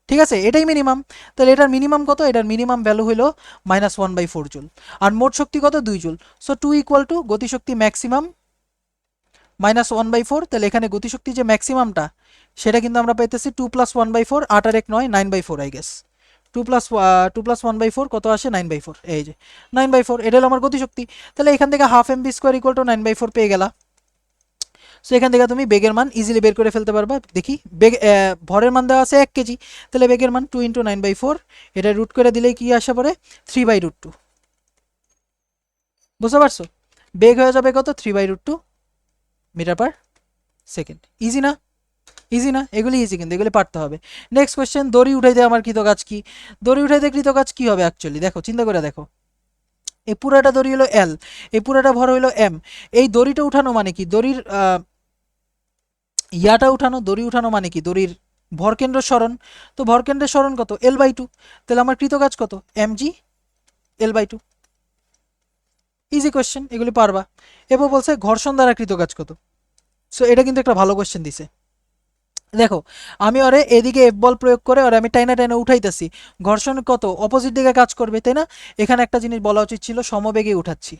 ঠিক আছে, এটাই মিনিমাম। তাহলে এটার মিনিমাম কত? এটার মিনিমাম ভ্যালু হলো -1/4 জুল। আর মোট শক্তি কত? 2 জুল। সো 2 ইকুয়াল টু গতিশক্তি ম্যাক্সিমাম -1/4। তাহলে এখানে গতিশক্তি যে ম্যাক্সিমামটা সেটা কিন্তু আমরা পাইতেছি 2 + 1/4, 8 আর 1 9, 9/4 আই গেস। 2 + 1/4 কত আসে? 9/4। এই যে 9/4, এটা হলো আমার গতিশক্তি। তাহলে এখান থেকে হাফ mv² ইকুয়াল টু 9/4 পেয়ে গেলা। সো এখান থেকে তুমি বেগের মান ইজিলি বের করে ফেলতে পারবা। দেখি, বেগ ভরের মান দেওয়া আছে 1 কেজি, তাহলে বেগের মান 2 × 9/4, এটা রুট করে দিলেই কি আসে পরে? 3/√2। বুঝতে পারছো? বেগ হয়ে যাবে কত? 3/√2 মিটার পার সেকেন্ড। ইজি না? ইজি না? এগুলি ইজি, কিন্তু এগুলি পারতে হবে। নেক্সট কোয়েশ্চেন, দড়ি উঠাইতে আমার কৃতকাজ কি? দড়ি উঠাইতে কৃতকাজ কি হবে অ্যাকচুয়ালি? দেখো, চিন্তা করে দেখো, এই পুরাটা দড়ি হলো এল, এই পুরাটা ভর হইলো এম। এই দড়িটা উঠানো মানে কি? দড়ির ইয়াটা উঠানো, দড়ি উঠানো মানে কি? দড়ির ভরকেন্দ্র সরণ। তো ভরকেন্দ্রের সরণ কত? L/2। তাহলে আমার কৃতকাজ কত? mg L/2। ইজি কোয়েশ্চেন, এগুলি পারবা। এরপর বলছে ঘর্ষণ দ্বারা কৃতকাজ কত? সো এটা কিন্তু একটা ভালো কোয়েশ্চেন দিছে। দেখো, আমি ওরে এদিকে এফ বল প্রয়োগ করে ওরে আমি টাইনা টাইনা উঠাইতেছি, ঘর্ষণ কত? অপোজিট দিকে কাজ করবে, তাই না? এখানে একটা জিনিস বলা উচিত ছিল, সমবেগে উঠাচ্ছি।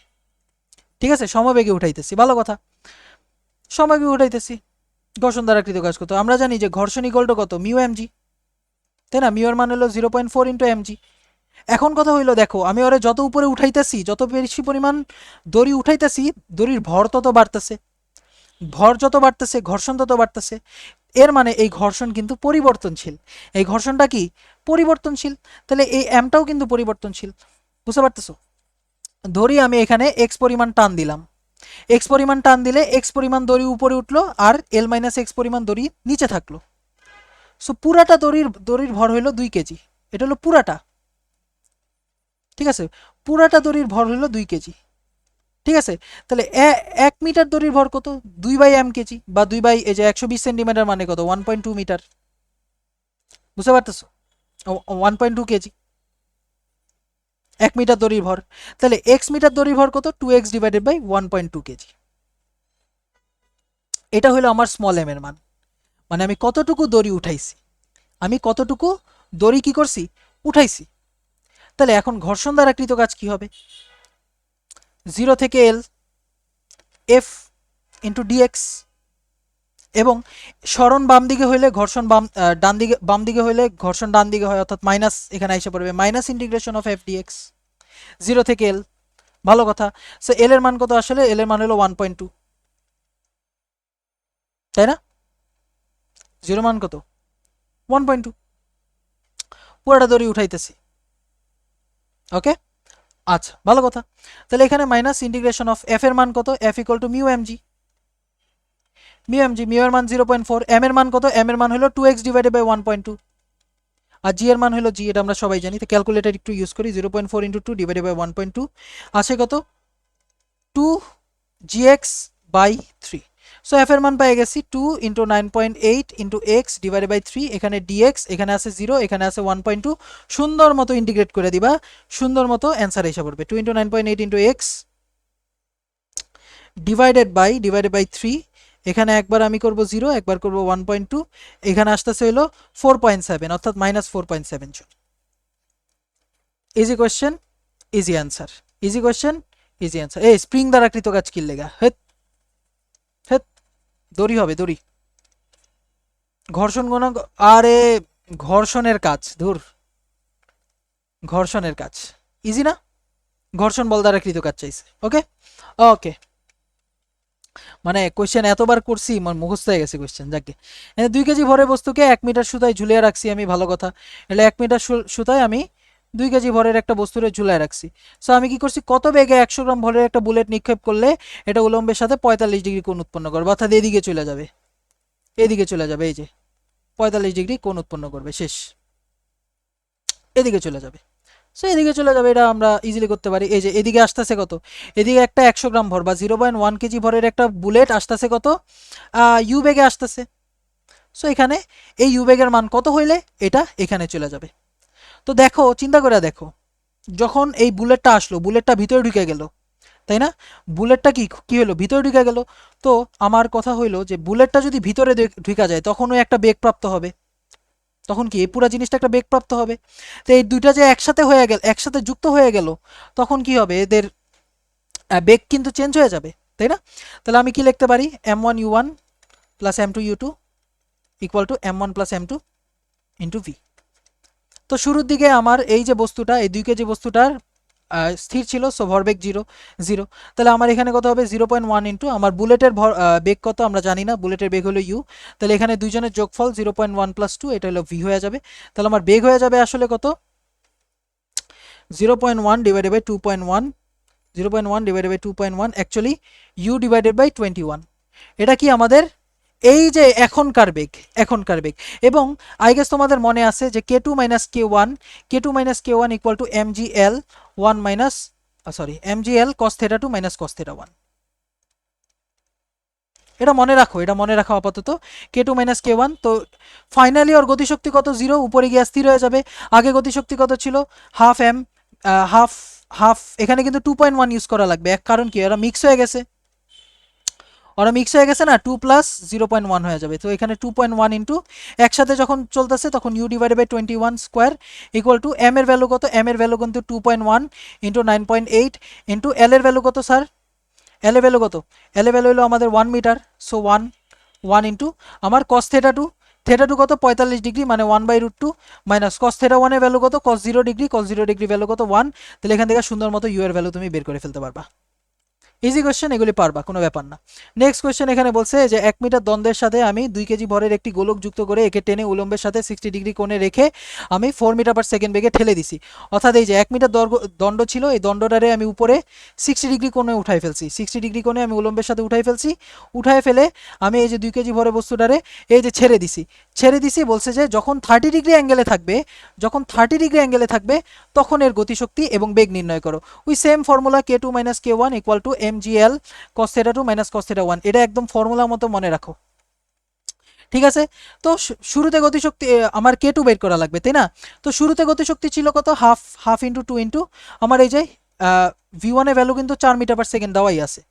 ঠিক আছে, সমবেগে উঠাইতেছি, ভালো কথা, সমবেগে উঠাইতেছি। ঘর্ষণ দ্বারা কৃতকাজ কত? আমরা জানি যে ঘর্ষণ ইকুয়াল টু কত? μmg, তাই না? মিউর মান হলো 0.4 × mg। এখন কথা হইলো, দেখো আমি ওরে যত উপরে উঠাইতেছি, যত বেশি পরিমাণ দড়ি উঠাইতেছি, দড়ির ভর তত বাড়তেছে। ভর যত বাড়তেছে ঘর্ষণ তত বাড়তেছে। এর মানে এই ঘর্ষণ কিন্তু পরিবর্তনশীল। এই ঘর্ষণটা কি? পরিবর্তনশীল। তাহলে এই এমটাও কিন্তু পরিবর্তনশীল। বুঝতে পারতেছো? ধরি আমি এখানে এক্স পরিমাণ টান দিলাম, এক্স পরিমাণ টান দিলে এক্স পরিমাণ দড়ি উপরে উঠলো আর L - x পরিমাণ দড়ি নিচে থাকলো। সো পুরাটা দড়ির ভর হইলো 2 কেজি। এটা হলো পুরাটা। ঠিক আছে, পুরাটা দড়ির ভর হলো 2 কেজি। ঠিক আছে, তাহলে 1 মিটার দড়ির ভর কত? 2/m কেজি, বা 2 এই যে 120 সেন্টিমিটার মানে কত? 1.2 মিটার। বুঝতে পারতেছো? 1.2 কেজি 1 মিটার দড়ির ভর। তাহলে এক্স মিটার দড়ির ভর কত? 2x divided by 1.2 KG. এটা হলো আমার স্মল এম এর মান, মানে আমি কতটুকু দড়ি উঠাইছি, আমি কতটুকু দড়ি কি করছি? উঠাইছি। তাহলে এখন ঘর্ষণ দ্বারা কৃত কাজ কি হবে? 0 থেকে L F ইন্টু ডিএক্স, এবং সরণ বাম দিকে হইলে ঘর্ষণ ডান দিকে, বাম দিকে হইলে ঘর্ষণ ডান দিকে হয়, অর্থাৎ মাইনাস এখানে এসে পড়বে, minus integration of F D X 0 থেকে এল। ভালো কথা। সো এল এর মান কত? আসলে এল এর মান হলো 1.2, তাই না? 0 মান কত? 1.2। পুরোটা দড়ি উঠাইতেছি। ওকে, আচ্ছা, ভালো কথা। তাহলে এখানে মাইনাস ইন্টিগ্রেশন অফ এফ এর মান কত? F equal two μmg। Mu এর মান 0.4, এম এর মান কত? এম এর মান হলো 2x ডিভাইডেড বাই 1.2, আর জি এর মান হলো জি, এটা আমরা সবাই জানি। তো ক্যালকুলেটর একটু ইউজ করি, 0.4 × 2 ডিভাইডেড বাই 1.2 আছে কত? 2gx/3। সো এফ এর মান পেয়ে গেছি 2 × 9.8 × x ডিভাইডেড বাই 3। এখানে dx, এখানে আছে 0, এখানে আছে 1.2। সুন্দর মতো ইন্টিগ্রেট করে দিবা, সুন্দর মতো অ্যান্সার এসে পড়বে। 2 × 9.8 × x ডিভাইডেড বাই 3, এখানে একবার আমি করব 0, একবার করব 1.2, এখানে আসতেছে হলো 4.7 অর্থাৎ -4.7 joule. Easy question, easy answer, easy question, easy answer. এই স্প্রিং দ্বারা কৃত কাজ কি লেগা, হেত হেত, দড়ি হবে দড়ি। ঘর্ষণ গুণাঙ্ক, আরে ঘর্ষণের কাজ, ধুর, ঘর্ষণের কাজ ইজি না, ঘর্ষণ বল দ্বারা কৃত কাজ চাইছে। ওকে ওকে, মানে কোয়েশ্চেন এতবার করছি আমার মুখস্থ হয়ে গেছে কোয়েশ্চেন। যাকে 2 কেজি ভরের বস্তুকে 1 মিটার সুতায় ঝুলিয়ে রাখছি আমি, ভালো কথা। એટલે 1 মিটার সুতায় আমি 2 কেজি ভরের একটা বস্তুরে ঝুলায় রাখছি। সো আমি কি করছি, কত বেগে 100 গ্রাম ভরের একটা বুলেট নিক্ষেপ করলে এটা উলম্বের সাথে 45 ডিগ্রি কোণ উৎপন্ন করবে, অর্থাৎ এদিকে চলে যাবে, এদিকে চলে যাবে, এই যে 45 ডিগ্রি কোণ উৎপন্ন করবে, শেষ, এদিকে চলে যাবে। সো এদিকে চলে যাবে, এটা আমরা ইজিলি করতে পারি। এই যে এদিকে আসতেছে কত, এদিকে একটা 100 গ্রাম ভর বা 0.1 কেজি ভরের একটা বুলেট আসতেছে কত, ইউ বেগে আসতেছে। সো এখানে এই ইউ বেগের মান কত হইলে এটা এখানে চলে যাবে। তো দেখো, চিন্তা করে দেখো, যখন এই বুলেটটা আসলো, বুলেটটা ভিতরে ঢুকে গেল, তাই না? বুলেটটা কি কি হলো, ভিতরে ঢুকে গেল। তো আমার কথা হইলো যে বুলেটটা যদি ভিতরে ঢুকা যায় তখন ওই একটা বেগ প্রাপ্ত হবে, তখন কি এই পুরো জিনিসটা একটা বেগ প্রাপ্ত হবে। তো এই দুইটা যে একসাথে হয়ে গেল, একসাথে যুক্ত হয়ে গেল, তখন কি হবে, এদের বেগ কিন্তু চেঞ্জ হয়ে যাবে, তাই না? তাহলে আমি কি লিখতে পারি, m1u1 plus m2u2 equal to m1 plus m2 into v। তো শুরুর দিকে আমার এই যে বস্তুটা, এই 2 কেজি বস্তুটার স্থির ছিল, সো ভরবেগ 0 0। তাহলে আমার এখানে কত হবে, 0.1 ইন্টু আমার বুলেটের বেগ কত আমরা জানি না, বুলেটের বেগ হলো u। তাহলে এখানে দুইজনের যোগফল 0.1 প্লাস 2, এটা হলো v হয়ে যাবে। তাহলে আমার বেগ হয়ে যাবে আসলে কত, 0.1 divided by 2.1, 0.1 divided by 2.1, actually u divided by 21। এটা কি আমাদের এই যে এখনকার বেগ, এখনকার বেগ। এবং আই গেস তোমাদের মনে আছে যে k2 minus k1, k2 minus k1 equal to mgl 1 minus, sorry, mgl cos theta 2 minus cos theta 1। এটা মনে রাখো, এটা মনে রাখো আপাতত, k2 মাইনাস k1। তো ফাইনালি ওর গতিশক্তি কত, 0, উপরে গিয়ে স্থির হয়ে যাবে। আগে গতিশক্তি কত ছিল, হাফ m, হাফ হাফ, এখানে কিন্তু 2.1 ইউজ করা লাগবে, এক কারণ কি, ওরা মিক্স হয়ে গেছে, ওরা মিক্স হয়ে গেছে না, 2 প্লাস 0.1 হয়ে যাবে। তো এখানে 2.1 ইন্টু, একসাথে যখন চলতেছে তখন U divided by 21 square equal to M এর ভ্যালু কত, এম এর ভ্যালু কিন্তু 2.1 ইন্টু 9.8 ইন্টু এল এর ভ্যালু কত স্যার, এল এর ভ্যালু কত, এল এর ভ্যালু হলো আমাদের 1 মিটার। সো 1 ইন্টু আমার কস থেটা 2, থেটা 2 কত 45 ডিগ্রি, মানে 1/√2 মাইনাস কস থেটা 1 এর ভ্যালু কত, কস 0 ডিগ্রি, কস 0 ডিগ্রি ভ্যালু কত 1। তাহলে এখান থেকে সুন্দর মতো ইউ এর ভ্যালু তুমি বের করে ফেলতে পারবা। ইজি কোয়েশ্চেন, এগুলি পারবা, কোনো ব্যাপার না। নেক্সট কোয়েশ্চেন এখানে বলছে যে 1 মিটার দ্বন্দ্বের সাথে আমি 2 কেজি ভরের একটি গোলক যুক্ত করে একে টেনে উলম্বের সাথে 60 ডিগ্রি কোণে রেখে আমি 4 মিটার/সেকেন্ড বেগে ঠেলে দিছি। অর্থাৎ এই যে 1 মিটার দণ্ড ছিল, এই দণ্ডটারে আমি উপরে 60 ডিগ্রি কোণে উঠাই ফেলছি, 60 ডিগ্রি কোণে আমি উলম্বের সাথে উঠাই ফেলছি। উঠাই ফেলে আমি এই যে 2 কেজি ভরের বস্তুটারে এই যে ছেড়ে দিছি, ছেড়ে দিছি। বলছে যে যখন 30 ডিগ্রি অ্যাঙ্গেলে থাকবে, যখন 30 ডিগ্রি অ্যাঙ্গেলে থাকবে তখন এর গতিশক্তি এবং বেগ নির্ণয় করো। ওই same formula k2 minus k1 equal to mgl cos theta 2 minus cos theta 1, এটা একদম ফর্মুলা মতো মনে রাখো, ঠিক আছে? তো শুরুতে গতিশক্তি আমার k2 বের করা লাগবে, তাই না? তো শুরুতে গতিশক্তি ছিল কত, হাফ, হাফ ইন্টু 2 ইন্টু আমার এই যে v1 এর ভ্যালু কিন্তু 4 মিটার/সেকেন্ড দেওয়াই আছে,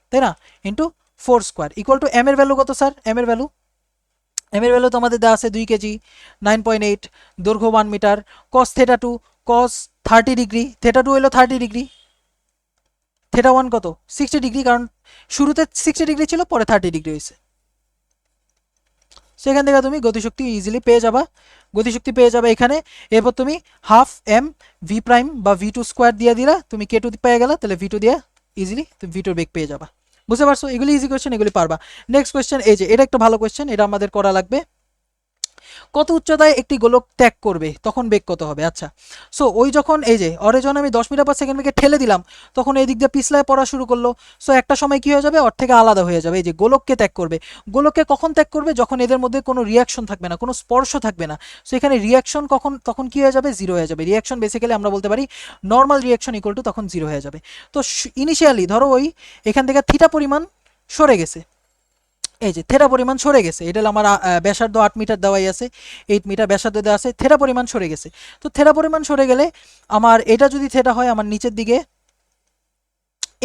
তাই না, into 4 square equal to m এর ভ্যালু কত স্যার, m এর ভ্যালু, m এর ভ্যালু তো আমাদের দেওয়া আছে 2 কেজি, 9.8, দৈর্ঘ্য 1 metre, cos theta 2, cos 30 degree, theta 2 হলো 30 ডিগ্রি, theta 1 কত 60 ডিগ্রি, কারণ শুরুতে 60 ডিগ্রি ছিল, পরে 30 ডিগ্রি হয়েছে। সেখান থেকে তুমি গতিশক্তি ইজিলি পেয়ে যাবা, গতিশক্তি পেয়ে যাবে এখানে। এরপর তুমি হাফ এম ভি প্রাইম বা ভি টু স্কোয়ার দিয়ে দিলা, তুমি কে টু পেয়ে গেলা, তাহলে ভি টু দিয়ে ইজিলি তুমি ভি টুর বেগ পেয়ে যাবা। বুঝতে পারছো, এগুলি ইজি কোয়েশ্চেন, এগুলি পারবা। নেক্সট কোয়েশ্চেন, এই যে এটা একটা ভালো কোয়েশ্চেন, এটা আমাদের করা লাগবে। কত উচ্চতায় একটি গোলক ত্যাগ করবে তখন বেগ কত হবে? আচ্ছা, সো ওই যখন এই যে অরে যখন আমি 10 মিটার/সেকেন্ড বেগে ঠেলে দিলাম, তখন এই দিক দিয়ে পিছলায় পড়া শুরু করলো। সো একটা সময় কি হয়ে যাবে, ওর থেকে আলাদা হয়ে যাবে। এই যে গোলককে ত্যাগ করবে, গোলককে কখন ত্যাগ করবে, যখন এদের মধ্যে কোনো রিয়াকশন থাকবে না, কোনো স্পর্শ থাকবে না। সো এখানে রিয়াকশন কখন, তখন কি হয়ে যাবে, জিরো হয়ে যাবে। রিয়াকশন বেসিক্যালি আমরা বলতে পারি নর্মাল রিয়াকশন ইকুয়াল টু তখন জিরো হয়ে যাবে। তো ইনিশিয়ালি ধরো ওই এখান থেকে থিটা পরিমাণ সরে গেছে, এই যে থেটা পরিমাণ সরে গেছে, এটা আমার ব্যাসার্ধ 8 মিটার দেওয়াই আছে, 8 মিটার ব্যাসার্ধ দেওয়া আছে, থেটা পরিমাণ সরে গেছে। তো থেটা পরিমাণ সরে গেলে আমার এটা যদি থেটা হয়, আমার নিচের দিকে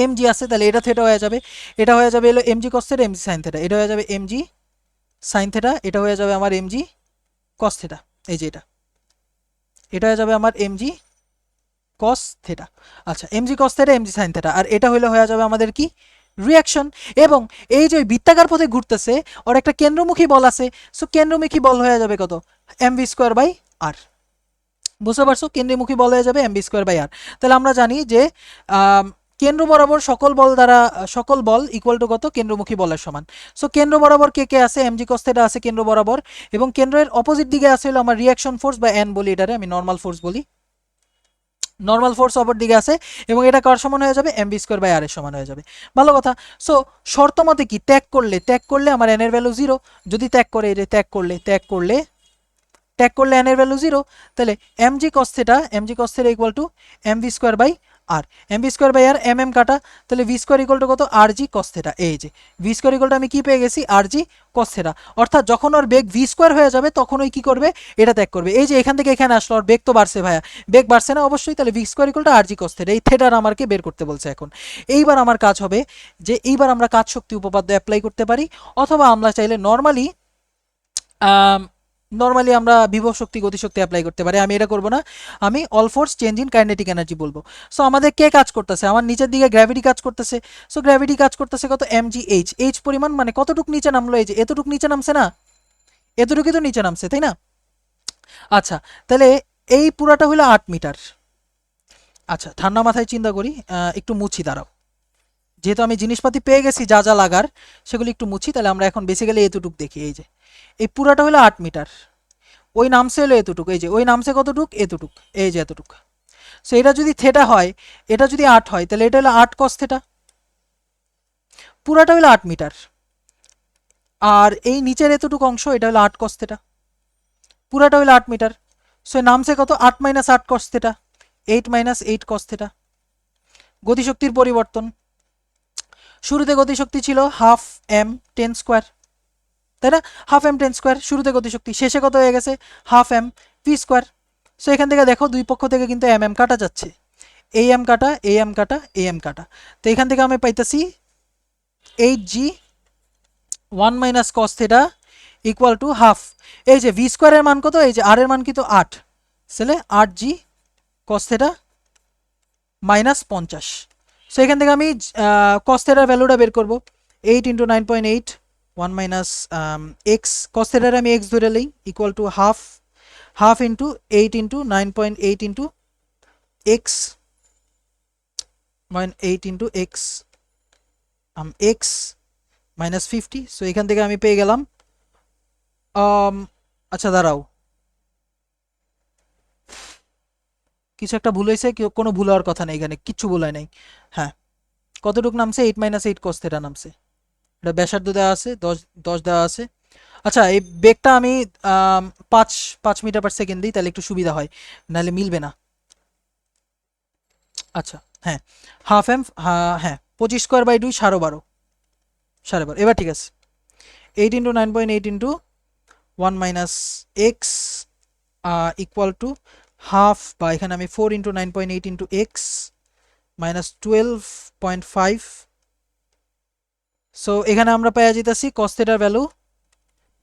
এমজি আছে, তাহলে এটা থেটা হয়ে যাবে, এটা হয়ে যাবে এলো MG cos theta m g sine theta, এটা হয়ে যাবে এমজি সাইন থেটা, এটা হয়ে যাবে আমার এমজি কস থেটা, এই যে এটা হয়ে যাবে আমার এমজি কস থেটা। আচ্ছা, m g cos theta m g sine theta, আর এটা হয়ে যাবে আমাদের কি রিয়াকশন। এবং এই যে বৃত্তাকার পথে ঘুরতেছে ওর একটা কেন্দ্রমুখী বল আছে, সো কেন্দ্রমুখী বল হয়ে যাবে কত এমভি স্কোয়ার বাই আর। বুঝতে পারছো, কেন্দ্রমুখী বল হয়ে যাবে এমভি স্কোয়ার বাই আর। তাহলে আমরা জানি যে কেন্দ্র বরাবর সকল বল ইকুয়াল টু কত কেন্দ্রমুখী বলের সমান। সো কেন্দ্র বরাবর কে কে আছে, এমজি কস থেটা আছে কেন্দ্র বরাবর, এবং কেন্দ্রের অপোজিট দিকে আছে হলো আমার রিয়াকশন ফোর্স বা এন বলি, এটারে আমি নর্মাল ফোর্স বলি, নর্মাল ফোর্স অপর দিকে আছে, এবং এটা কার সমান হয়ে যাবে এমভি স্কোয়ার বাই আর এর সমান হয়ে যাবে। ভালো কথা। সো শর্ত মতে কি ত্যাগ করলে আমার এন এর ভ্যালু জিরো, যদি ত্যাগ করে এটা ত্যাগ করলে এন এর ভ্যালু জিরো, তাহলে M G cos theta equal to M V square by R, M V square by R M কাটা, তাহলে ভি স্কোয়ার ইকুয়াল টু কত আর জি কস থেটা। এই যে ভি স্কোয়ার ইকুয়াল টু আমি কি পেয়ে গেছি আর জি কস থেটা, অর্থাৎ যখন ওর বেগ ভি স্কোয়ার হয়ে যাবে তখন ওই কি করবে এটা ত্যাগ করবে। এই যে এখান থেকে এখানে আসলো, ওর বেগ তো বাড়ছে ভাইয়া, বেগ বাড়ছে না অবশ্যই, তাহলে V square equal to R G cos theta, এই থেটার আমাকে বের করতে বলছে এখন। এইবার আমার কাজ হবে যে এইবার আমরা কাজ শক্তি উপপাদ্য অ্যাপ্লাই করতে পারি, অথবা আমরা চাইলে নর্মালি আমরা বিভব শক্তি গতিশক্তি অ্যাপ্লাই করতে পারি। আমি এটা করব না, আমি all force change in kinetic energy বলবো। সো আমাদের কে কাজ করতেছে, আমার নিচের দিকে গ্র্যাভিটি কাজ করতেছে। সো গ্র্যাভিটি কাজ করতেছে কত এমজি এইচ পরিমাণ, মানে কতটুক নিচে নামলো, এই যে এতটুক নিচে নামছে না, এতটুকুই তো নিচে নামছে তাই না। আচ্ছা, তাহলে এই পুরাটা হলো 8 মিটার। আচ্ছা, ঠান্ডা মাথায় চিন্তা করি, একটু মুছি দাঁড়াও, যেহেতু আমি জিনিসপাতি পেয়ে গেছি যা যা লাগার সেগুলি একটু মুছি। তাহলে আমরা এখন বেসিক্যালি এতটুক দেখি, এই যে এই পুরাটা হলো 8 মিটার, ওই নামছে হলো এতটুক, এই যে ওই নামছে কতটুক এতটুক, এই যে এতটুক। সো এটা যদি থেটা হয়, এটা যদি 8 হয়, তাহলে এটা হলো 8 কস থেটা, পুরাটা হলো 8 মিটার, আর এই নিচের এতটুকু অংশ এটা হলো 8 কস থেটা, পুরাটা হলো 8 মিটার। সো নামছে কত 8 minus 8 cos theta, 8 minus 8 cos theta. গতিশক্তির পরিবর্তন, শুরুতে গতিশক্তি ছিল হাফ এম 10 স্কোয়ার, তাই না, হাফ এম 10 স্কোয়ার শুরুতে গতিশক্তি, শেষে কত হয়ে গেছে half M P square. So এখান থেকে দেখো দুই পক্ষ থেকে কিন্তু এম কাটা যাচ্ছে, এই এম কাটা এই এম কাটা এই এম কাটা, তো এখান থেকে আমি পাইতেছি 8g 1 minus cos theta equal to half, এই যে ভি স্কোয়ারের মান কত, এই যে আর এর মান কিন্তু 8, তাহলে 8g cos theta minus 50। So এখান থেকে আমি কস থেটার ভ্যালুটা বের করব, 8 ইন্টু 9.8 1 মাইনাস এক্স, কস থেটার আমি এক্স ধরে লই, equal to half into 8 into 9.8 into x, 8 into x x minus 50। So এখান থেকে আমি পেয়ে গেলাম, আচ্ছা দাঁড়াও, কিছু একটা ভুল হয়েছে, কোনো ভুল হওয়ার কথা নেই, এখানে কিচ্ছু ভুল হয় নাই। হ্যাঁ, কতটুক নামছে 8 মাইনাস 8 কস থেটা নামছে, এটা ব্যাসার্ধ দেওয়া আছে 10 দেওয়া আছে। আচ্ছা, এই বেগটা আমি 5 মিটার পার সেকেন্ড দিই, তাহলে একটু সুবিধা হয়, নাহলে মিলবে না। আচ্ছা, হ্যাঁ, হাফ এম, হ্যাঁ 25 স্কোয়ার বাই 2 12.5, এবার ঠিক আছে। 8 into 9.8 into 1 minus x equal to half, বা এখানে আমি 4 into 9.8 into x minus 12.5। So এখানে আমরা পেয়ে যেতেছি কস থেটার ভ্যালু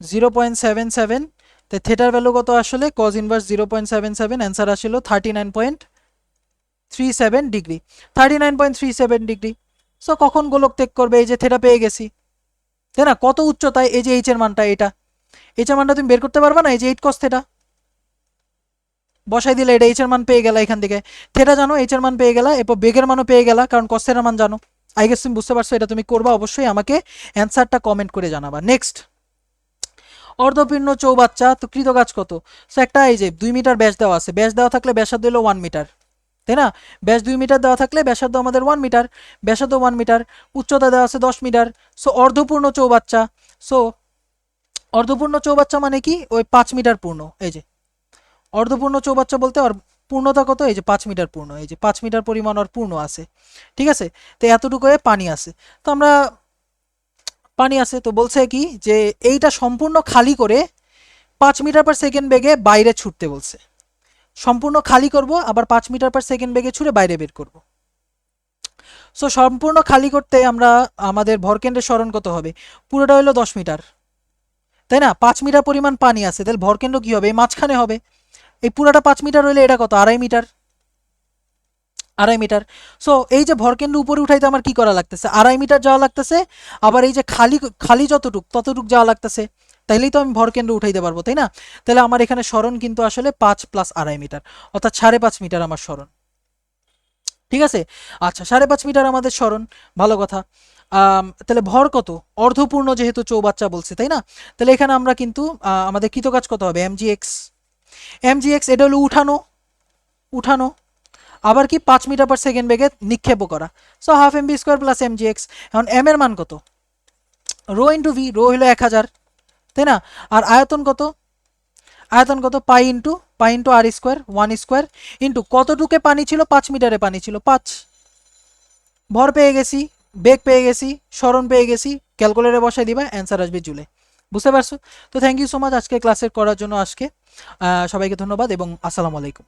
0.77, তাই থেটার ভ্যালু কত আসলে কজ ইনভার্স 0.77, অ্যান্সার আসলো 39.37 ডিগ্রি, 39.37 ডিগ্রি। সো কখন গোলক ত্যাগ করবে, এই যে থেটা পেয়ে গেছি, তাই না, কত উচ্চতায়, এই যে এইচ এর মানটা, এইচ এর মানটা তুমি বের করতে পারবে না, এই যে 8 কস থেটা বসাই দিলে এটা এইচ এর মান পেয়ে গেলা, এখান থেকে থেটা জানো এইচ এর মান পেয়ে গেলা, এরপর বেগের মানও পেয়ে গেলা, কারণ কস থেটার মান জানো। আই গেস তুমি বুঝতে পারছো, এটা তুমি করবা, অবশ্যই আমাকে অ্যান্সারটা কমেন্ট করে জানাবা। নেক্সট, অর্ধপূর্ণ চৌবাচ্চা, তো কৃতকাজ কত। সো একটা এই যে 2 মিটার ব্যাস দেওয়া আছে, ব্যাস দেওয়া থাকলে ব্যাসার্ধ হলো 1 মিটার, তাই না, ব্যাস 2 মিটার দেওয়া থাকলে ব্যাসার্ধ আমাদের 1 মিটার, ব্যাসার্ধ 1 মিটার, উচ্চতা দেওয়া আছে 10 মিটার। সো অর্ধপূর্ণ চৌবাচ্চা, সো অর্ধপূর্ণ চৌবাচ্চা মানে কি, ওই 5 মিটার পূর্ণ, এই যে অর্ধপূর্ণ চৌবাচ্চা বলতে ওর পূর্ণতা কত, এই যে 5 মিটার পূর্ণ, এই যে 5 মিটার পরিমাণ ওর পূর্ণ আছে, ঠিক আছে। তো এতটুকু পানি আছে, তো আমরা পানি আছে, তো বলছে কি যে এইটা সম্পূর্ণ খালি করে 5 মিটার পার সেকেন্ড বেগে বাইরে ছুটতে বলছে, সম্পূর্ণ খালি করব, আবার 5 মিটার পার সেকেন্ড বেগে ছুড়ে বাইরে বের করব। সো সম্পূর্ণ খালি করতে আমরা আমাদের ভরকেন্দ্রের সরণ কত হবে, পুরোটা হলো 10 মিটার, তাই না? 5 মিটার পরিমাণ পানি আছে, তাহলে ভরকেন্দ্র কি হবে, এই মাঝখানে হবে। এই পুরাটা 5 মিটার হইলে এটা কত, 2.5 মিটার, 2.5 মিটার। সো এই যে ভরকেন্দ্র উপরে উঠাইতে আমার কি করা লাগতেছে, 2.5 মিটার যাওয়া লাগতেছে, আবার এই যে খালি খালি যতটুক ততটুক যাওয়া লাগতেছে, তাইলেই তো আমি ভরকেন্দ্র উঠাইতে পারবো, তাই না? তাহলে আমার এখানে সরণ কিন্তু আসলে 5 প্লাস 2.5 মিটার, অর্থাৎ 5.5 মিটার আমার সরণ। ঠিক আছে, আচ্ছা 5.5 মিটার আমাদের সরণ, ভালো কথা। তাহলে ভর কত, অর্ধপূর্ণ যেহেতু চৌবাচ্চা বলছে, তাই না? তাহলে এখানে আমরা কিন্তু আমাদের কৃতকাজ কত হবে, mgx, mgx এটা হলো উঠানো, উঠানো, আবার কি 5 মিটার পার সেকেন্ড বেগে নিক্ষেপও করা। So half M B square plus M জি এক্স। এখন এম এর মান কত, রো ইন্টু ভি, রো হলো 1000, তাই না? আর আয়তন কত, আয়তন কত, পাই ইন্টু আর স্কোয়ার, 1 স্কোয়ার, ইন্টু কতটুকে পানি ছিল, 5 মিটারে পানি ছিল 5। ভর পেয়ে গেছি, বেগ পেয়ে গেছি, সরণ পেয়ে গেছি, ক্যালকুলেটরে বসাই দিবা, অ্যান্সার আসবে জুলে। বুঝতে পারছো? তো থ্যাংক ইউ সো মাচ আজকে ক্লাসের করার জন্য। আজকে সবাইকে ধন্যবাদ এবং আসসালামু আলাইকুম।